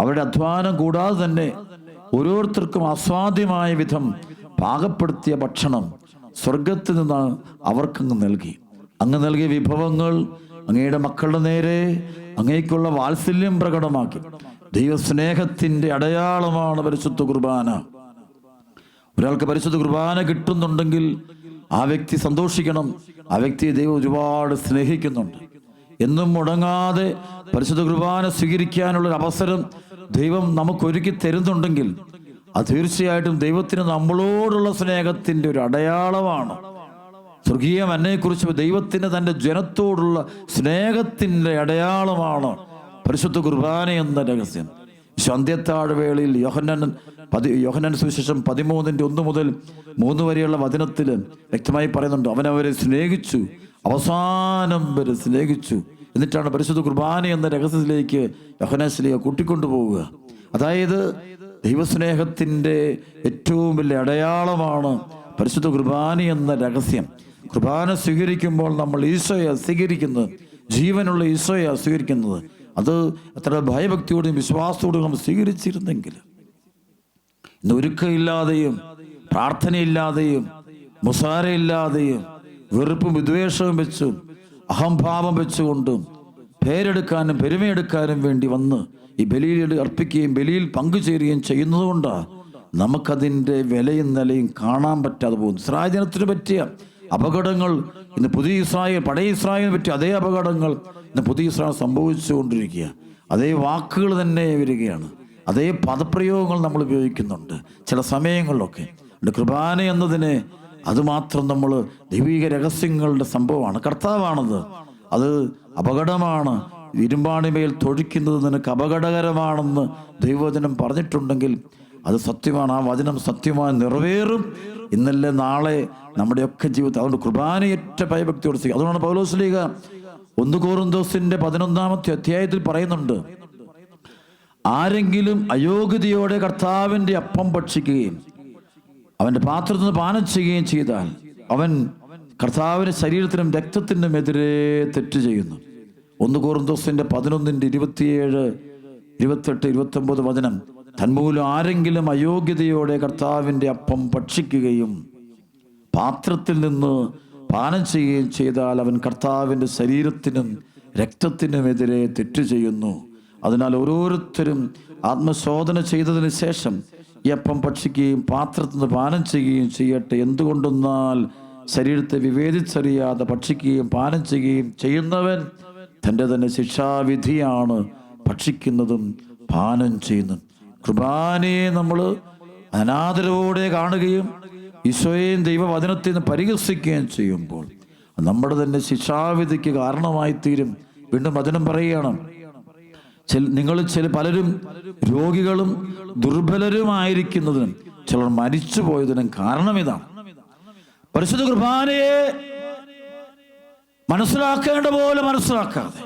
അവരുടെ അധ്വാനം കൂടാതെ തന്നെ ഓരോരുത്തർക്കും ആസ്വാദ്യമായ വിധം പാകപ്പെടുത്തിയ ഭക്ഷണം സ്വർഗത്തിൽ നിന്ന് അവർക്കങ്ങ് നൽകി. അങ്ങ് നൽകിയ വിഭവങ്ങൾ അങ്ങയുടെ മക്കളുടെ നേരെ അങ്ങേക്കുള്ള വാത്സല്യം പ്രകടമാക്കി. ദൈവസ്നേഹത്തിന്റെ അടയാളമാണ് പരിശുദ്ധ കുർബാന. ഒരാൾക്ക് പരിശുദ്ധ കുർബാന കിട്ടുന്നുണ്ടെങ്കിൽ ആ വ്യക്തി സന്തോഷിക്കണം. ആ വ്യക്തിയെ ദൈവം ഒരുപാട് സ്നേഹിക്കുന്നുണ്ട്. എന്നും മുടങ്ങാതെ പരിശുദ്ധ കുർബാന സ്വീകരിക്കാനുള്ളൊരു അവസരം ദൈവം നമുക്കൊരുക്കി തരുന്നുണ്ടെങ്കിൽ അത് തീർച്ചയായിട്ടും ദൈവത്തിന് നമ്മളോടുള്ള സ്നേഹത്തിന്റെ ഒരു അടയാളമാണ്. സ്വർഗീയ മന്നയെക്കുറിച്ച് ദൈവത്തിന് തൻ്റെ ജനത്തോടുള്ള സ്നേഹത്തിന്റെ അടയാളമാണ് പരിശുദ്ധ കുർബാന എന്ന രഹസ്യം. അന്ത്യത്താഴ് വേളയിൽ യോഹന്നാൻ സുവിശേഷം 13:1 മുതൽ 3 വരെയുള്ള വചനത്തിൽ വ്യക്തമായി പറയുന്നുണ്ട്, അവനവരെ സ്നേഹിച്ചു, അവസാനം വരെ സ്നേഹിച്ചു. എന്നിട്ടാണ് പരിശുദ്ധ കുർബാന എന്ന രഹസ്യത്തിലേക്ക് യോഹന്നാൻ ശ്ലീഹ കൂട്ടിക്കൊണ്ടുപോവുക. അതായത് ദൈവസ്നേഹത്തിന്റെ ഏറ്റവും വലിയ അടയാളമാണ് പരിശുദ്ധ കുർബാന എന്ന രഹസ്യം. കുർബാന സ്വീകരിക്കുമ്പോൾ നമ്മൾ ഈശോയെ സ്വീകരിക്കുന്നത്, ജീവനുള്ള ഈശോയെ സ്വീകരിക്കുന്നത്. അത് എത്ര ഭയഭക്തിയോടും വിശ്വാസത്തോടും നമ്മൾ സ്വീകരിച്ചിരുന്നെങ്കിൽ ഇന്ന് ഒരുക്കമില്ലാതെയും പ്രാർത്ഥനയില്ലാതെയും മുസാരയില്ലാതെയും വെറുപ്പും വിദ്വേഷവും വെച്ചും അഹംഭാവം വെച്ചുകൊണ്ടും പേരെടുക്കാനും പെരുമയെടുക്കാനും വേണ്ടി വന്ന് ഈ ബലിയിൽ അർപ്പിക്കുകയും ബലിയിൽ പങ്കുചേരുകയും ചെയ്യുന്നത് കൊണ്ടാണ് നമുക്കതിൻ്റെ വിലയും നിലയും കാണാൻ പറ്റാതെ പോകുന്നു. ഇസ്രായേൽ ജനത്തിന് പറ്റിയ അപകടങ്ങൾ ഇന്ന് പുതിയ ഇസ്രായേൽ, പഴയ ഇസ്രായേലിന് പറ്റിയ അതേ അപകടങ്ങൾ ഇന്ന് പുതിയ ഇസ്രായേൽ സംഭവിച്ചുകൊണ്ടിരിക്കുക. അതേ വാക്കുകൾ തന്നെ വരികയാണ്, അതേ പദപ്രയോഗങ്ങൾ നമ്മൾ ഉപയോഗിക്കുന്നുണ്ട് ചില സമയങ്ങളിലൊക്കെ. കുർബാന എന്നതിനെ അതുമാത്രം നമ്മൾ ദൈവിക രഹസ്യങ്ങളുടെ സംഭവമാണ്. കർത്താവാണത്. അത് അപകടമാണ്. ഇരുമ്പാണിമേൽ തൊഴിക്കുന്നത് നിനക്ക് അപകടകരമാണെന്ന് ദൈവവചനം പറഞ്ഞിട്ടുണ്ടെങ്കിൽ അത് സത്യമാണ്. ആ വചനം സത്യമായി നിറവേറും. ഇന്നല്ലേ നാളെ നമ്മുടെയൊക്കെ ജീവിതത്തിൽ. അതുകൊണ്ട് കുർബാനയേറ്റ ഭയഭക്തിയോട് ചെയ്യും. അതുകൊണ്ടാണ് പൗലോസ്ലീഹ 1 കൊരിന്തോസിന്റെ 11-ാമത്തെ അധ്യായത്തിൽ പറയുന്നുണ്ട്, ആരെങ്കിലും അയോഗ്യതയോടെ കർത്താവിൻ്റെ അപ്പം ഭക്ഷിക്കുകയും അവൻ്റെ പാത്രത്തിൽ നിന്ന് പാനം ചെയ്യുകയും ചെയ്താൽ അവൻ കർത്താവിൻ്റെ ശരീരത്തിനും രക്തത്തിനും എതിരെ തെറ്റ് ചെയ്യുന്നു. 1 കൊരിന്തോസിന്റെ 11-27, 28, 29 വചനം. തന്മൂലം ആരെങ്കിലും അയോഗ്യതയോടെ കർത്താവിൻ്റെ അപ്പം ഭക്ഷിക്കുകയും പാത്രത്തിൽ നിന്ന് പാനം ചെയ്യുകയും ചെയ്താൽ അവൻ കർത്താവിൻ്റെ ശരീരത്തിനും രക്തത്തിനുമെതിരെ തെറ്റ് ചെയ്യുന്നു. അതിനാൽ ഓരോരുത്തരും ആത്മശോധന ചെയ്തതിന് ശേഷം ഈ അപ്പം ഭക്ഷിക്കുകയും പാത്രത്തിൽ നിന്ന് പാനം ചെയ്യുകയും ചെയ്യട്ടെ. എന്തുകൊണ്ടെന്നാൽ ശരീരത്തെ വിവേചിച്ചറിയാതെ ഭക്ഷിക്കുകയും പാനം ചെയ്യുകയും ചെയ്യുന്നവൻ തൻ്റെ തന്നെ ശിക്ഷാവിധിയാണ് ഭക്ഷിക്കുന്നതും പാനം ചെയ്യുന്നതും. കുർബാനയെ നമ്മൾ അനാദരവോടെ കാണുകയും ഈശോയെയും ദൈവവചനത്തിൽ നിന്ന് പരിഹസിക്കുകയും ചെയ്യുമ്പോൾ നമ്മുടെ തന്നെ ശിക്ഷാവിധിക്ക് കാരണമായി തീരും. വീണ്ടും വചനം പറയുകയാണ്, നിങ്ങൾ പലരും രോഗികളും ദുർബലരുമായിരിക്കുന്നതിനും ചിലർ മരിച്ചു പോയതിനും കാരണം ഇതാണ്. പരിശുദ്ധ കുർബാനയെ മനസ്സിലാക്കേണ്ട പോലെ മനസ്സിലാക്കാതെ,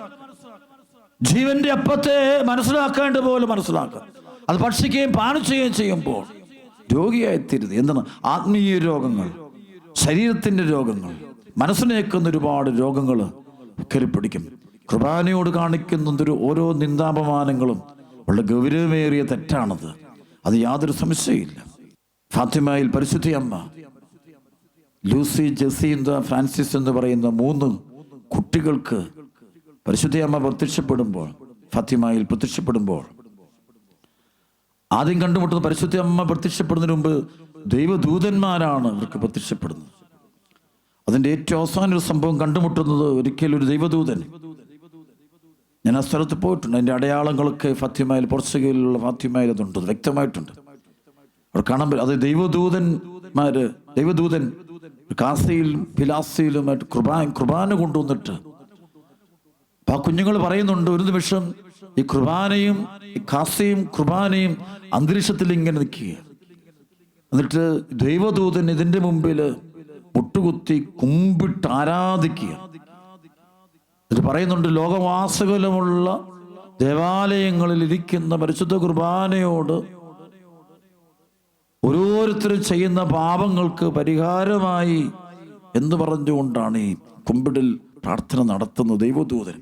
ജീവന്റെ അപ്പത്തെ മനസ്സിലാക്കേണ്ട പോലെ മനസ്സിലാക്കുക, അത് ഭക്ഷിക്കുകയും പാനം ചെയ്യുകയും ചെയ്യുമ്പോൾ രോഗിയായിത്തീരുത്. എന്താണ്? ആത്മീയ രോഗങ്ങൾ, ശരീരത്തിന്റെ രോഗങ്ങൾ, മനസ്സിനേക്കുന്ന ഒരുപാട് രോഗങ്ങൾ കയറിപ്പിടിക്കും. കുർബാനയോട് കാണിക്കുന്ന ഓരോ നിന്ദാപമാനങ്ങളും വളരെ ഗൗരവമേറിയ തെറ്റാണത്. അത് യാതൊരു സംശയമില്ല. ഫാത്തിമയിൽ പരിശുദ്ധി അമ്മ ലൂസി, ജസീന്ത, ഫ്രാൻസിസ് എന്ന് പറയുന്ന 3 കുട്ടികൾക്ക് പരിശുദ്ധി അമ്മ പ്രത്യക്ഷപ്പെടുമ്പോൾ, ഫാത്തിമയിൽ പ്രത്യക്ഷപ്പെടുമ്പോൾ ആദ്യം കണ്ടുമുട്ടുന്നത്, പരിശുദ്ധ അമ്മ പ്രത്യക്ഷപ്പെടുന്നതിന് മുമ്പ് ദൈവദൂതന്മാരാണ് അവർക്ക് പ്രത്യക്ഷപ്പെടുന്നത്. അതിൻ്റെ ഏറ്റവും അവസാന ഒരു സംഭവം കണ്ടുമുട്ടുന്നത് ഒരിക്കലും ഒരു ദൈവദൂതൻ. ഞാൻ ആ സ്ഥലത്ത് പോയിട്ടുണ്ട്. അതിൻ്റെ അടയാളങ്ങളൊക്കെ ഫാത്തിമയിൽ, പോർച്ചുഗലിലുള്ള ഫാത്തിമയിൽ അതുണ്ട്, വ്യക്തമായിട്ടുണ്ട്. അവർ കാണാൻ അത് ദൈവദൂതൻ കാസയിലും പിലാസയിലുമായിട്ട് കുർബാന കൊണ്ടുവന്നിട്ട് ആ കുഞ്ഞുങ്ങൾ പറയുന്നുണ്ട്, ഒരു നിമിഷം ഈ കുർബാനയും ഈ കാസയും കുർബാനയും അന്തരീക്ഷത്തിൽ ഇങ്ങനെ നിൽക്കുക. എന്നിട്ട് ദൈവദൂതൻ ഇതിന്റെ മുമ്പിൽ മുട്ടുകുത്തി കുമ്പിട്ട് ആരാധിക്കുക. ഇത് പറയുന്നുണ്ട്, ലോകവാസകലമുള്ള ദേവാലയങ്ങളിൽ ഇരിക്കുന്ന പരിശുദ്ധ കുർബാനയോട് ഓരോരുത്തരും ചെയ്യുന്ന പാപങ്ങൾക്ക് പരിഹാരമായി എന്ന് പറഞ്ഞുകൊണ്ടാണ് ഈ കുമ്പിടിൽ പ്രാർത്ഥന നടത്തുന്നത് ദൈവദൂതൻ.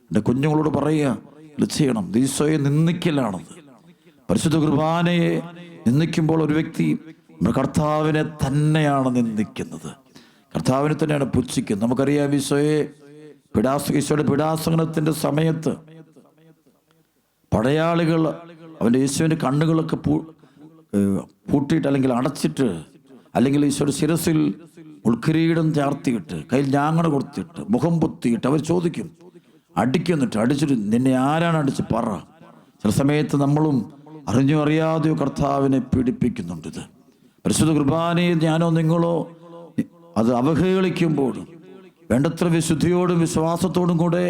എൻ്റെ കുഞ്ഞുങ്ങളോട് പറയുക, ഇത് ചെയ്യണം. ഈശോയെ നിന്ദിക്കലാണത്. പരിശുദ്ധ കുർബാനയെ നിന്ദിക്കുമ്പോൾ ഒരു വ്യക്തി നമ്മുടെ കർത്താവിനെ തന്നെയാണ് നിന്ദിക്കുന്നത്, കർത്താവിനെ തന്നെയാണ് പുച്ഛിക്കുന്നത്. നമുക്കറിയാം, ഈശോയുടെ പീഡാസനത്തിന്റെ സമയത്ത് പടയാളികൾ അവൻ്റെ യേശുവിൻ്റെ കണ്ണുകളൊക്കെ പൂട്ടിയിട്ട് അല്ലെങ്കിൽ അടച്ചിട്ട്, അല്ലെങ്കിൽ ഈശോയുടെ ശിരസിൽ ഉൾക്കിരീടം ചാർത്തിയിട്ട് കയ്യിൽ ഞാങ്ങണ കൊടുത്തിട്ട് മുഖം പൊത്തിയിട്ട് അവർ ചോദിക്കും, അടിക്കുന്നിട്ട് അടിച്ചിട്ട് നിന്നെ ആരാണ് അടിച്ച് പറ. ചില സമയത്ത് നമ്മളും അറിഞ്ഞോ അറിയാതെയോ കർത്താവിനെ പീഡിപ്പിക്കുന്നുണ്ട്. ഇത് പരിശുദ്ധ കുർബാനയെ ഞാനോ നിങ്ങളോ അത് അവഹേളിക്കുമ്പോഴും വേണ്ടത്ര വിശുദ്ധിയോടും വിശ്വാസത്തോടും കൂടെ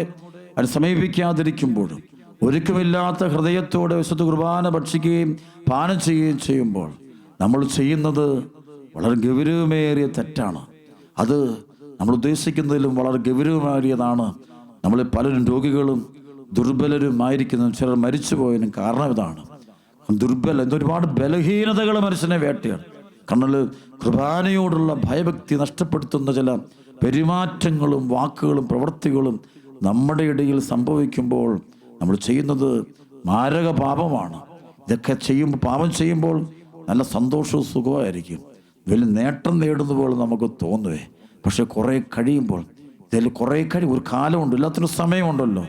അത് സമീപിക്കാതിരിക്കുമ്പോഴും ഒരുക്കമില്ലാത്ത ഹൃദയത്തോടെ വിശുദ്ധ കുർബാന ഭക്ഷിക്കുകയും പാനം ചെയ്യുകയും ചെയ്യുമ്പോൾ നമ്മൾ ചെയ്യുന്നത് വളരെ ഗൗരവമേറിയ തെറ്റാണ്. അത് നമ്മൾ ഉദ്ദേശിക്കുന്നതിലും വളരെ ഗൗരവമേറിയതാണ്. നമ്മൾ പലരും രോഗികളും ദുർബലരും ആയിരിക്കുന്നതും ചിലർ മരിച്ചുപോയതിനും കാരണം ഇതാണ്. ഒരുപാട് ബലഹീനതകൾ മനുഷ്യനെ വേട്ടയാണ്. കാരണം കുർബാനയോടുള്ള ഭയഭക്തി നഷ്ടപ്പെടുത്തുന്ന ചില പെരുമാറ്റങ്ങളും വാക്കുകളും പ്രവൃത്തികളും നമ്മുടെ ഇടയിൽ സംഭവിക്കുമ്പോൾ നമ്മൾ ചെയ്യുന്നത് മാരക പാപമാണ്. ഇതൊക്കെ പാപം ചെയ്യുമ്പോൾ നല്ല സന്തോഷവും സുഖമായിരിക്കും, വലിയ നേട്ടം നേടുന്ന പോലെ നമുക്ക് തോന്നുവേ. പക്ഷെ കുറേ കഴിയുമ്പോൾ ഒരു കാലമുണ്ട്, എല്ലാത്തിനും സമയമുണ്ടല്ലോ.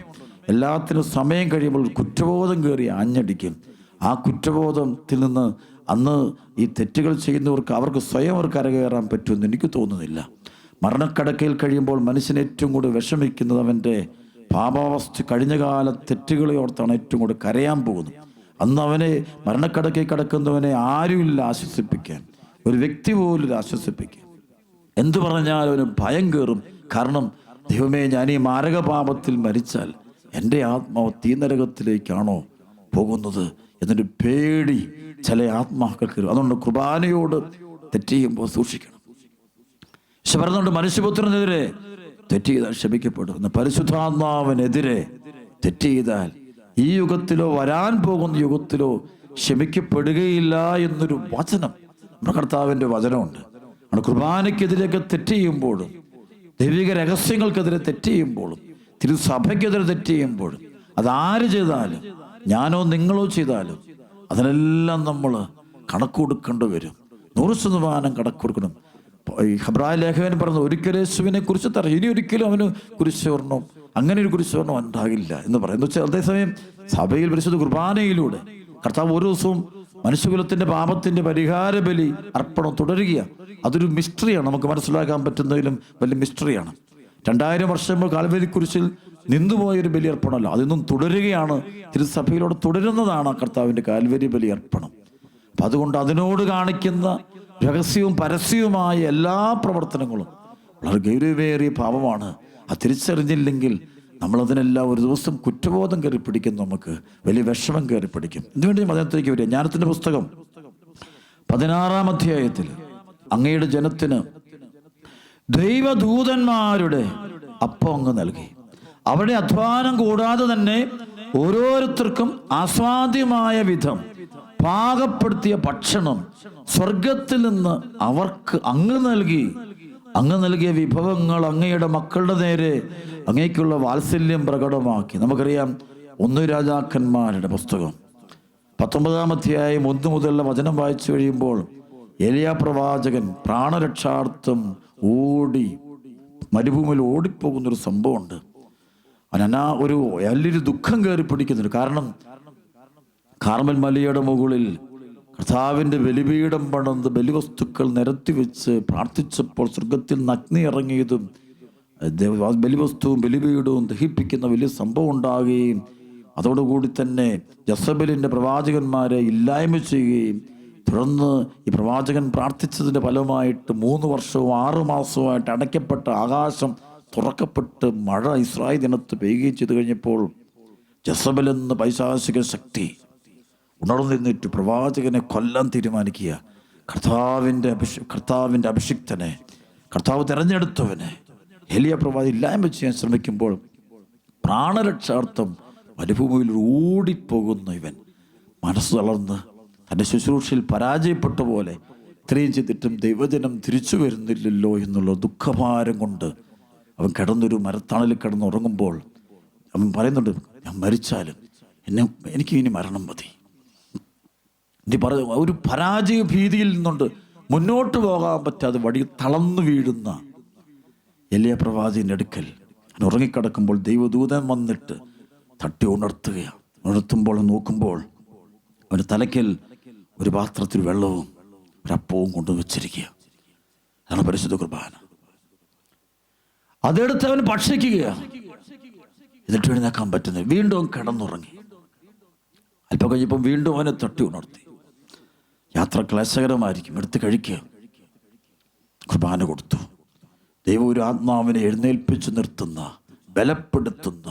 എല്ലാത്തിനും സമയം കഴിയുമ്പോൾ കുറ്റബോധം കയറി ആഞ്ഞടിക്കും. ആ കുറ്റബോധത്തിൽ നിന്ന് അന്ന് ഈ തെറ്റുകൾ ചെയ്യുന്നവർക്ക് സ്വയം കരകയറാൻ പറ്റുമെന്ന് എനിക്ക് തോന്നുന്നില്ല. മരണക്കടക്കയിൽ കഴിയുമ്പോൾ മനുഷ്യൻ ഏറ്റവും കൂടുതൽ വിഷമിക്കുന്നത് അവൻ്റെ പാപാവസ്ഥ, കഴിഞ്ഞ കാല തെറ്റുകളെ ഓർത്താണ് ഏറ്റവും കൂടുതൽ കരയാൻ പോകുന്നത്. അന്ന് അവനെ മരണക്കടക്കയിൽ കിടക്കുന്നവനെ ആരുമില്ല ആശ്വസിപ്പിക്കാൻ, ഒരു വ്യക്തി പോലും ആശ്വസിപ്പിക്കാൻ. എന്തു പറഞ്ഞാലും അവന് ഭയം കയറും. കാരണം ദൈവമേ, ഞാൻ ഈ മാരകപാപത്തിൽ മരിച്ചാൽ എൻ്റെ ആത്മാവ് തീനരകത്തിലേക്കാണോ പോകുന്നത് എന്നൊരു പേടി ചില ആത്മാക്കൾക്ക്. അതുകൊണ്ട് കുർബാനയോട് തെറ്റ് ചെയ്യുമ്പോൾ സൂക്ഷിക്കണം. പക്ഷെ പറയുന്നുണ്ട്, മനുഷ്യപുത്രനെതിരെ തെറ്റ് ചെയ്താൽ ക്ഷമിക്കപ്പെടും. എന്ന പരിശുദ്ധാത്മാവിനെതിരെ തെറ്റ് ചെയ്താൽ ഈ യുഗത്തിലോ വരാൻ പോകുന്ന യുഗത്തിലോ ക്ഷമിക്കപ്പെടുകയില്ല എന്നൊരു വചനം നമ്മുടെ കർത്താവിൻ്റെ വചനമുണ്ട്. നമ്മുടെ കുർബാനയ്ക്കെതിരെയൊക്കെ തെറ്റ് ചെയ്യുമ്പോഴും, ദൈവിക രഹസ്യങ്ങൾക്കെതിരെ തെറ്റ് ചെയ്യുമ്പോഴും, തിരുസഭയ്ക്കെതിരെ തെറ്റ് ചെയ്യുമ്പോഴും, അതാര് ചെയ്താലും, ഞാനോ നിങ്ങളോ ചെയ്താലും അതിനെല്ലാം നമ്മൾ കണക്ക് കൊടുക്കേണ്ടി വരും. 100% കണക്ക് കൊടുക്കണം. ഈ ഹെബ്രായ ലേഖകൻ പറഞ്ഞത്, ഒരിക്കലും യേശുവിനെ കുറിച്ച് തറ, ഇനി ഒരിക്കലും അവന് കുരിശോർണം, അങ്ങനെ ഒരു കുരിശോർണം ഉണ്ടാകില്ല എന്ന് പറയുന്നു. വെച്ചാൽ അതേസമയം സഭയിൽ പരിശുദ്ധ കുർബാനയിലൂടെ കർത്താവ് ഓരോ ദിവസവും മനുഷ്യകുലത്തിന്റെ പാപത്തിന്റെ പരിഹാര ബലി അർപ്പണം തുടരുക. അതൊരു മിസ്റ്ററിയാണ്, നമുക്ക് മനസ്സിലാക്കാൻ പറ്റുന്നതിലും വലിയ മിസ്റ്ററിയാണ്. 2000 വർഷം മുമ്പ് കാൽവരി കുരിശിൽ നിന്നുപോയൊരു ബലി അർപ്പണമല്ല, അതൊന്നും തുടരുകയാണ്. തിരുസഭയിലൂടെ തുടരുന്നതാണ് കർത്താവിൻ്റെ കാൽവരി ബലി അർപ്പണം. അപ്പം അതുകൊണ്ട് അതിനോട് കാണിക്കുന്ന രഹസ്യവും പരസ്യവുമായ എല്ലാ പ്രവർത്തനങ്ങളും വളരെ ഗൗരവമേറിയ പാപമാണ്. അത് തിരിച്ചറിഞ്ഞില്ലെങ്കിൽ നമ്മളതിനെല്ലാം ഒരു ദിവസം കുറ്റബോധം കയറി പിടിക്കും, നമുക്ക് വലിയ വിഷമം കയറി പിടിക്കും. ഇതിനുവേണ്ടി മതത്തിലേക്ക് വരിക. ജ്ഞാനത്തിൻ്റെ പുസ്തകം 16-ാം അധ്യായത്തിൽ അങ്ങയുടെ ജനത്തിന് ദൈവദൂതന്മാരുടെ അപ്പം അങ്ങ് നൽകി. അവിടെ അധ്വാനം കൂടാതെ തന്നെ ഓരോരുത്തർക്കും ആസ്വാദ്യമായ വിധം പാകപ്പെടുത്തിയ ഭക്ഷണം സ്വർഗത്തിൽ നിന്ന് അവർക്ക് അങ്ങ് നൽകി. അങ്ങ് നൽകിയ വിഭവങ്ങൾ അങ്ങയുടെ മക്കളുടെ നേരെ അങ്ങേക്കുള്ള വാത്സല്യം പ്രകടമാക്കി. നമുക്കറിയാം, 1 രാജാക്കന്മാരുടെ പുസ്തകം 19-ാം അധ്യായം 1 മുതലുള്ള വചനം വായിച്ചു കഴിയുമ്പോൾ ഏലിയാ പ്രവാചകൻ പ്രാണരക്ഷാർത്ഥം ഓടി മരുഭൂമിയിൽ ഓടിപ്പോകുന്നൊരു സംഭവമുണ്ട്. ഒരു വലിയൊരു ദുഃഖം കയറി പിടിക്കുന്നുണ്ട്. കാരണം കാർമൽ മലയുടെ മുകളിൽ കർത്താവിൻ്റെ ബലിപീഠം പണിത് ബലിവസ്തുക്കൾ നിരത്തി വെച്ച് പ്രാർത്ഥിച്ചപ്പോൾ സ്വർഗത്തിൽ നിന്ന് അഗ്നി ഇറങ്ങിയതും ബലിവസ്തുവും ബലിപീഠവും ദഹിപ്പിക്കുന്ന വലിയ സംഭവം ഉണ്ടാകുകയും അതോടുകൂടി തന്നെ ജസബലിൻ്റെ പ്രവാചകന്മാരെ ഇല്ലായ്മ ചെയ്യുകയും തുടർന്ന് ഈ പ്രവാചകൻ പ്രാർത്ഥിച്ചതിൻ്റെ ഫലമായിട്ട് 3 വർഷവും 6 മാസവുമായിട്ട് അടയ്ക്കപ്പെട്ട ആകാശം തുറക്കപ്പെട്ട് മഴ ഇസ്രായേൽ ജനത്ത് പെയ്യുകയും ചെയ്തു കഴിഞ്ഞപ്പോൾ ജസബൽ എന്ന പൈശാചിക ശക്തി ഉണർന്നിരുന്നിട്ട് പ്രവാചകനെ കൊല്ലാൻ തീരുമാനിക്കുക. കർത്താവിൻ്റെ അഭിഷിക്തനെ, കർത്താവ് തിരഞ്ഞെടുത്തവനെ ഏലിയാ പ്രവാചകൻ ഇല്ലായ്മ ചെയ്യാൻ ശ്രമിക്കുമ്പോൾ പ്രാണരക്ഷാർത്ഥം മരുഭൂമിയിൽ ഓടിപ്പോകുന്ന ഇവൻ മനസ്സ് തളർന്ന് തൻ്റെ ശുശ്രൂഷയിൽ പരാജയപ്പെട്ട പോലെ ഇത്രയും ചെയ്തിട്ടും ദൈവജനം തിരിച്ചു വരുന്നില്ലല്ലോ എന്നുള്ള ദുഃഖഭാരം കൊണ്ട് അവൻ കിടന്നൊരു മരത്തണലിൽ കിടന്നുറങ്ങുമ്പോൾ അവൻ പറയുന്നുണ്ട്, ഞാൻ മരിച്ചാലും എനിക്ക് ഇനി മരണം മതി. ഒരു പരാജയ ഭീതിയിൽ നിന്നുകൊണ്ട് മുന്നോട്ട് പോകാൻ പറ്റാതെ വഴി തളർന്നു വീഴുന്ന ഏലിയാ പ്രവാചകന്റെ അടുക്കൽ ഉറങ്ങിക്കിടക്കുമ്പോൾ ദൈവദൂതൻ വന്നിട്ട് തട്ടി ഉണർത്തുകയാണ്. ഉണർത്തുമ്പോൾ നോക്കുമ്പോൾ അവൻ്റെ തലയ്ക്കൽ ഒരു പാത്രത്തിൽ വെള്ളവും ഒരപ്പവും കൊണ്ടു വച്ചിരിക്കുക. അതാണ് പരിശുദ്ധ കുർബാന. അതെടുത്ത് അവൻ ഭക്ഷിക്കുകയാണ്. എന്നിട്ട് എഴുന്നേക്കാൻ പറ്റുന്നില്ല. വീണ്ടും കിടന്നുറങ്ങി. അല്പം കഴിഞ്ഞപ്പം വീണ്ടും അവനെ തട്ടി ഉണർത്തി. യാത്ര ക്ലേശകരമായിരിക്കും, എടുത്ത് കഴിക്കുക. കുർബാന കൊടുത്തു. ദൈവം ഒരു ആത്മാവിനെ എഴുന്നേൽപ്പിച്ച് നിർത്തുന്ന, ബലപ്പെടുത്തുന്ന,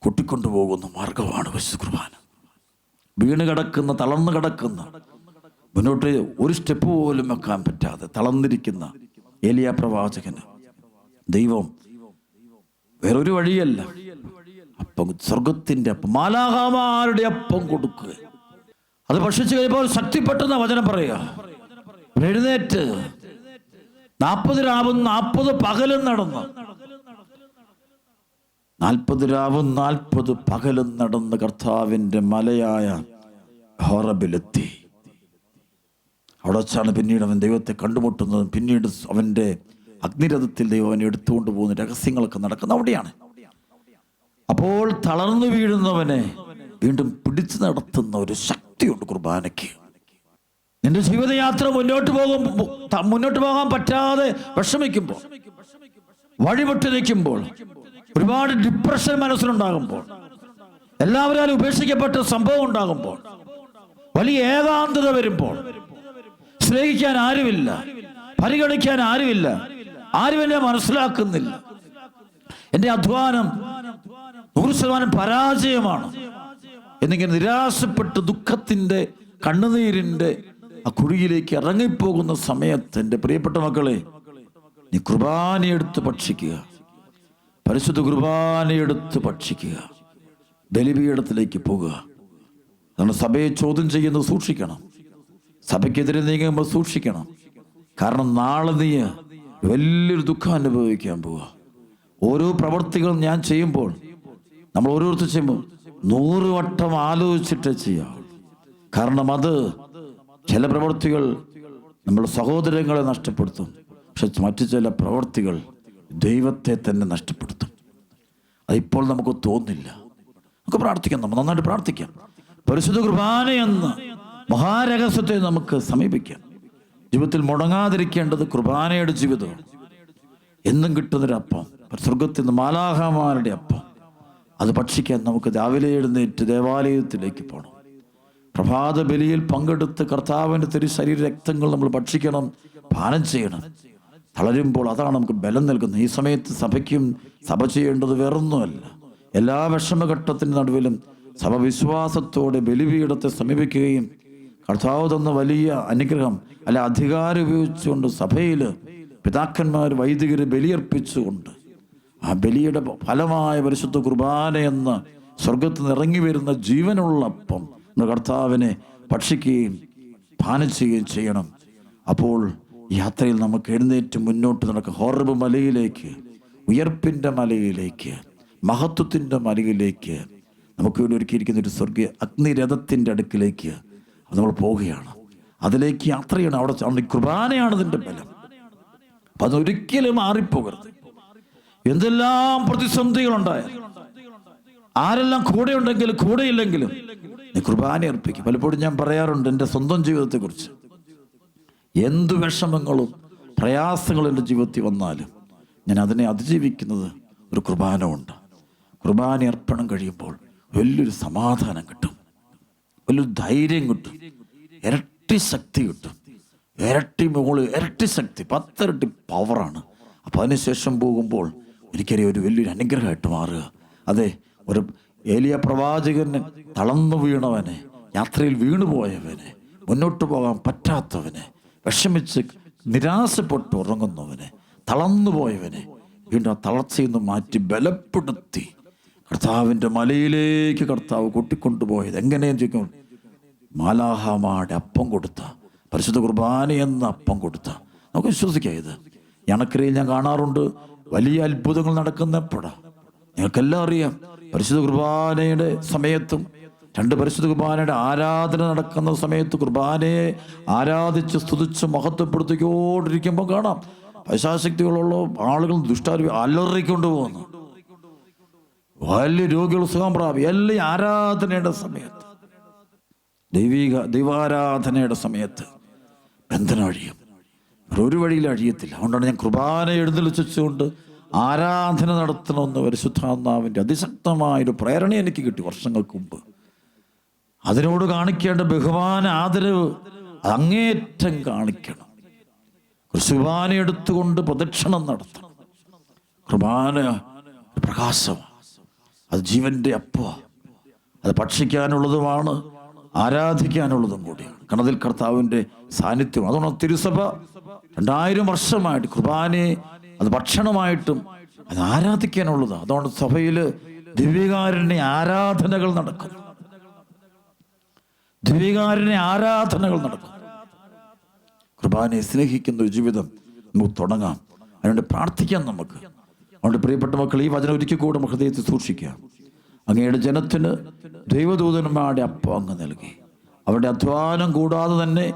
കൂട്ടിക്കൊണ്ടുപോകുന്ന മാർഗമാണ് വിശുദ്ധ കുർബാന. വീണ് കിടക്കുന്ന, തളർന്നു കിടക്കുന്ന, മുന്നോട്ട് ഒരു സ്റ്റെപ്പ് പോലും വെക്കാൻ പറ്റാതെ തളർന്നിരിക്കുന്ന ഏലിയാ പ്രവാചകന് ദൈവം വേറൊരു വഴിയല്ല, അപ്പം സ്വർഗത്തിൻ്റെ അപ്പം, മാലാഖമാരുടെ അപ്പം കൊടുക്കുക. അത് ഭക്ഷിച്ചു കഴിയുമ്പോൾ ശക്തിപ്പെട്ടെന്ന വചനം പറയുക. എഴുന്നേറ്റ് 40 രാവും 40 പകലും നടന്ന് 40 രാവും 40 പകലും നടന്ന് കർത്താവിൻ്റെ മലയായ ഹോറബിലെത്തി. അവിടെ വെച്ചാണ് പിന്നീട് അവൻ ദൈവത്തെ കണ്ടുമുട്ടുന്നത്. പിന്നീട് അവൻ്റെ അഗ്നിരഥത്തിൽ ദൈവം അവനെ എടുത്തുകൊണ്ട് പോകുന്ന രഹസ്യങ്ങളൊക്കെ നടക്കുന്ന അവിടെയാണ്. അപ്പോൾ തളർന്നു വീഴുന്നവനെ വീണ്ടും പിടിച്ചു നടത്തുന്ന ഒരു ശക്തിയുണ്ട് കുർബാനയ്ക്ക്. നിന്റെ ജീവിതയാത്ര മുന്നോട്ട് പോകാൻ പറ്റാതെ വിഷമിക്കുമ്പോൾ, വഴിവിട്ട് നിൽക്കുമ്പോൾ, ഒരുപാട് ഡിപ്രഷൻ മനസ്സിലുണ്ടാകുമ്പോൾ, എല്ലാവരും ഉപേക്ഷിക്കപ്പെട്ട സംഭവം ഉണ്ടാകുമ്പോൾ, വലിയ ഏകാന്തത വരുമ്പോൾ, സ്നേഹിക്കാൻ ആരുമില്ല, പരിഗണിക്കാൻ ആരുമില്ല, ആരും എന്നെ മനസ്സിലാക്കുന്നില്ല, എൻ്റെ അധ്വാനം 100% പരാജയമാണ് എന്നിങ്ങനെ നിരാശപ്പെട്ട് ദുഃഖത്തിൻ്റെ കണ്ണുനീരിൻ്റെ ആ കുഴിയിലേക്ക് ഇറങ്ങിപ്പോകുന്ന സമയത്ത് എൻ്റെ പ്രിയപ്പെട്ട മക്കളെ, നീ കുർബാനയെടുത്ത് ഭക്ഷിക്കുക, പരിശുദ്ധ കുർബാനയെടുത്ത് ഭക്ഷിക്കുക, ബലിപീഠത്തിലേക്ക് പോകുക. നമ്മൾ സഭയെ ചോദ്യം ചെയ്യുന്നത് സൂക്ഷിക്കണം, സഭയ്ക്കെതിരെ നീങ്ങുമ്പോൾ സൂക്ഷിക്കണം. കാരണം നാളെ നീ വലിയൊരു ദുഃഖം അനുഭവിക്കാൻ പോവുക. ഓരോ പ്രവർത്തികളും ഞാൻ ചെയ്യുമ്പോൾ, നമ്മൾ ഓരോരുത്തർ ചെയ്യുമ്പോൾ 100 വട്ടം ആലോചിച്ചിട്ട് ചെയ്യാം. കാരണം അത് ചില പ്രവൃത്തികൾ നമ്മുടെ സഹോദരങ്ങളെ നഷ്ടപ്പെടുത്തും, പക്ഷെ മറ്റു ചില പ്രവൃത്തികൾ ദൈവത്തെ തന്നെ നഷ്ടപ്പെടുത്തും. അതിപ്പോൾ നമുക്ക് തോന്നില്ല. നമുക്ക് പ്രാർത്ഥിക്കാം, നമ്മൾ നന്നായിട്ട് പ്രാർത്ഥിക്കാം. പരിശുദ്ധ കുർബാന എന്ന മഹാരഹസ്യത്തെ നമുക്ക് സമീപിക്കാം. ജീവിതത്തിൽ മുടങ്ങാതിരിക്കേണ്ടത് കുർബാനയുടെ ജീവിതമാണ്. എന്നും കിട്ടുന്നൊരപ്പം, സ്വർഗത്തിൽ നിന്ന് മാലാഖമാരുടെ അപ്പം, അത് ഭക്ഷിക്കാൻ നമുക്ക് രാവിലെ എഴുന്നേറ്റ് ദേവാലയത്തിലേക്ക് പോകണം. പ്രഭാത ബലിയിൽ പങ്കെടുത്ത് കർത്താവിൻ്റെ തിരുശരീര രക്തങ്ങൾ നമ്മൾ ഭക്ഷിക്കണം, പാനം ചെയ്യണം. തളരുമ്പോൾ അതാണ് നമുക്ക് ബലം നൽകുന്നത്. ഈ സമയത്ത് സഭ ചെയ്യേണ്ടത് വേറൊന്നുമല്ല. എല്ലാ വിഷമഘട്ടത്തിൻ്റെ നടുവിലും സഭ വിശ്വാസത്തോടെ ബലിപീഠത്തെ സമീപിക്കുകയും കർത്താവ് തന്ന വലിയ അനുഗ്രഹം അധികാരം ഉപയോഗിച്ചുകൊണ്ട് സഭയിൽ പിതാക്കന്മാർ വൈദികർ ബലിയർപ്പിച്ചുകൊണ്ട് ആ ബലിയുടെ ഫലമായ പരിശുദ്ധ കുർബാന എന്ന സ്വർഗത്തിൽ നിന്ന് ഇറങ്ങി വരുന്ന ജീവനുള്ള അപ്പം കർത്താവിനെ ഭക്ഷിക്കുകയും പാനം ചെയ്യുകയും ചെയ്യണം. അപ്പോൾ യാത്രയിൽ നമുക്ക് എഴുന്നേറ്റ് മുന്നോട്ട് നടക്കുക. ഹോറബ് മലയിലേക്ക്, ഉയർപ്പിൻ്റെ മലയിലേക്ക്, മഹത്വത്തിൻ്റെ മലയിലേക്ക് നമുക്ക് വേണ്ടി ഒരുക്കിയിരിക്കുന്ന ഒരു സ്വർഗീയ അഗ്നിരഥത്തിൻ്റെ അടുക്കിലേക്ക് നമ്മൾ പോവുകയാണ്. അതിലേക്ക് യാത്ര ചെയ്യണം. അവിടെ കുർബാനയാണ് ഇതിൻ്റെ ബലം. അപ്പം അതൊരിക്കലും മാറിപ്പോകരുത്. എന്തെല്ലാം പ്രതിസന്ധികളുണ്ടായാൽ, ആരെല്ലാം കൂടെ ഉണ്ടെങ്കിലും കൂടെ ഇല്ലെങ്കിലും നീ കുർബാന അർപ്പിക്കും. പലപ്പോഴും ഞാൻ പറയാറുണ്ട് എൻ്റെ സ്വന്തം ജീവിതത്തെക്കുറിച്ച്. എന്തു വിഷമങ്ങളും പ്രയാസങ്ങളും എൻ്റെ ജീവിതത്തിൽ വന്നാലും ഞാൻ അതിനെ അതിജീവിക്കുന്നത് ഒരു കുർബാന ഉണ്ട്. കുർബാന അർപ്പണം കഴിയുമ്പോൾ വലിയൊരു സമാധാനം കിട്ടും, വലിയൊരു ധൈര്യം കിട്ടും, ഇരട്ടി ശക്തി കിട്ടും, ഇരട്ടി ശക്തി, 10 ഇരട്ടി പവറാണ്. അപ്പം അതിനുശേഷം പോകുമ്പോൾ എനിക്കറിയാം ഒരു വലിയൊരു അനുഗ്രഹമായിട്ട് മാറുക. അതെ, ഒരു ഏലിയ പ്രവാചകന് തളർന്നു വീണവനെ, യാത്രയിൽ വീണുപോയവനെ, മുന്നോട്ട് പോകാൻ പറ്റാത്തവനെ, വിഷമിച്ച് നിരാശപ്പെട്ട് ഉറങ്ങുന്നവനെ, തളർന്നു പോയവനെ വീണ്ടും ആ തളർച്ചയിൽ നിന്ന് മാറ്റി ബലപ്പെടുത്തി കർത്താവിൻ്റെ മലയിലേക്ക് കർത്താവ് കൂട്ടിക്കൊണ്ടുപോയത് എങ്ങനെയെന്ന് ചോദിക്കും. മാലാഹമാരുടെ അപ്പം കൊടുത്ത, പരിശുദ്ധ കുർബാന എന്ന അപ്പം കൊടുത്ത നമുക്ക് വിശ്വസിക്കാം. ഇത് ഞണക്കരയിൽ ഞാൻ കാണാറുണ്ട്. വലിയ അത്ഭുതങ്ങൾ നടക്കുന്ന എപ്പോഴാണ് നിങ്ങൾക്കെല്ലാം അറിയാം. പരിശുദ്ധ കുർബാനയുടെ സമയത്തും 2 പരിശുദ്ധ കുർബാനയുടെ ആരാധന നടക്കുന്ന സമയത്ത് കുർബാനയെ ആരാധിച്ച് സ്തുതിച്ച് മഹത്വപ്പെടുത്തിക്കൊണ്ടിരിക്കുമ്പോൾ കാണാം പൈശാചികതകളുള്ള ആളുകൾ ദുഷ്ടാരൂപി അലറിക്കൊണ്ട് പോകുന്നു. വലിയ രോഗികൾ സുഖം പ്രാപി. എല്ലാം ആരാധനയുടെ സമയത്ത്, ദൈവാരാധനയുടെ സമയത്ത് ബന്ധനം അഴിയും. ഒരു വഴിയിൽ അഴിയത്തില്ല. അതുകൊണ്ടാണ് ഞാൻ കുർബാന എഴുന്നള്ളിച്ചുകൊണ്ട് ആരാധന നടത്തണമെന്ന് പരിശുദ്ധാത്മാവിൻ്റെ അതിശക്തമായൊരു പ്രേരണ എനിക്ക് കിട്ടി വർഷങ്ങൾക്ക് മുമ്പ്. അതിനോട് കാണിക്കേണ്ട ബഹുമാന ആദരവ് അങ്ങേറ്റം കാണിക്കണം. കുർബാന എടുത്തുകൊണ്ട് പ്രദക്ഷിണം നടത്തണം. കുർബാന പ്രകാശമാണ്, അത് ജീവന്റെ അപ്പമാണ്, അത് ഭക്ഷിക്കാനുള്ളതുമാണ്, ആരാധിക്കാനുള്ളതും കൂടിയാണ്. കാരണം അതിൽ കർത്താവിൻ്റെ സാന്നിധ്യം. അതുകൊണ്ട് തിരുസഭ 2000 വർഷമായിട്ട് കുർബാനയെ അത് ഭക്ഷണമായിട്ടും അത് ആരാധിക്കാനുള്ളതാണ്. അതുകൊണ്ട് സഭയിൽ ദിവ്യകാരുണ്യ ആരാധനകൾ നടക്കുന്നു. കുർബാനയെ സ്നേഹിക്കുന്ന ഒരു ജീവിതം നമുക്ക് തുടങ്ങാം. അതുകൊണ്ട് പ്രാർത്ഥിക്കാം നമുക്ക്. അതുകൊണ്ട് പ്രിയപ്പെട്ട മക്കൾ, ഈ വചനം ഒരിക്കൽ കൂടെ ഹൃദയത്തിൽ സൂക്ഷിക്കുക. അങ്ങയുടെ ജനത്തിന് ദൈവദൂതന്മാരുടെ അപ്പം അങ്ങ് നൽകി. അവരുടെ അധ്വാനം കൂടാതെ തന്നെ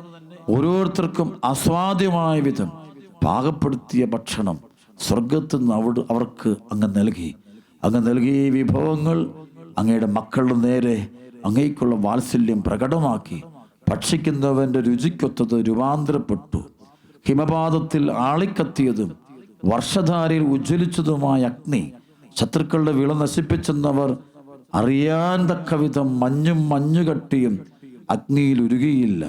ഓരോരുത്തർക്കും അസ്വാദ്യമായ വിധം പാകപ്പെടുത്തിയ ഭക്ഷണം സ്വർഗത്തിൽ നിന്ന് അവർക്ക് അങ്ങ് നൽകി. അങ്ങ് നൽകിയ വിഭവങ്ങൾ അങ്ങയുടെ മക്കളുടെ നേരെ അങ്ങേക്കുള്ള വാത്സല്യം പ്രകടമാക്കി. ഭക്ഷിക്കുന്നവൻ്റെ രുചിക്കൊത്തത് രൂപാന്തരപ്പെട്ടു. ഹിമപാതത്തിൽ ആളിക്കത്തിയതും വർഷധാരയിൽ ഉജ്ജ്വലിച്ചതുമായ അഗ്നി ശത്രുക്കളുടെ വിള നശിപ്പിച്ചെന്നവർ അറിയാൻ തക്കവിധം മഞ്ഞുകട്ടിയും അഗ്നിയിൽ ഉരുകിയില്ല.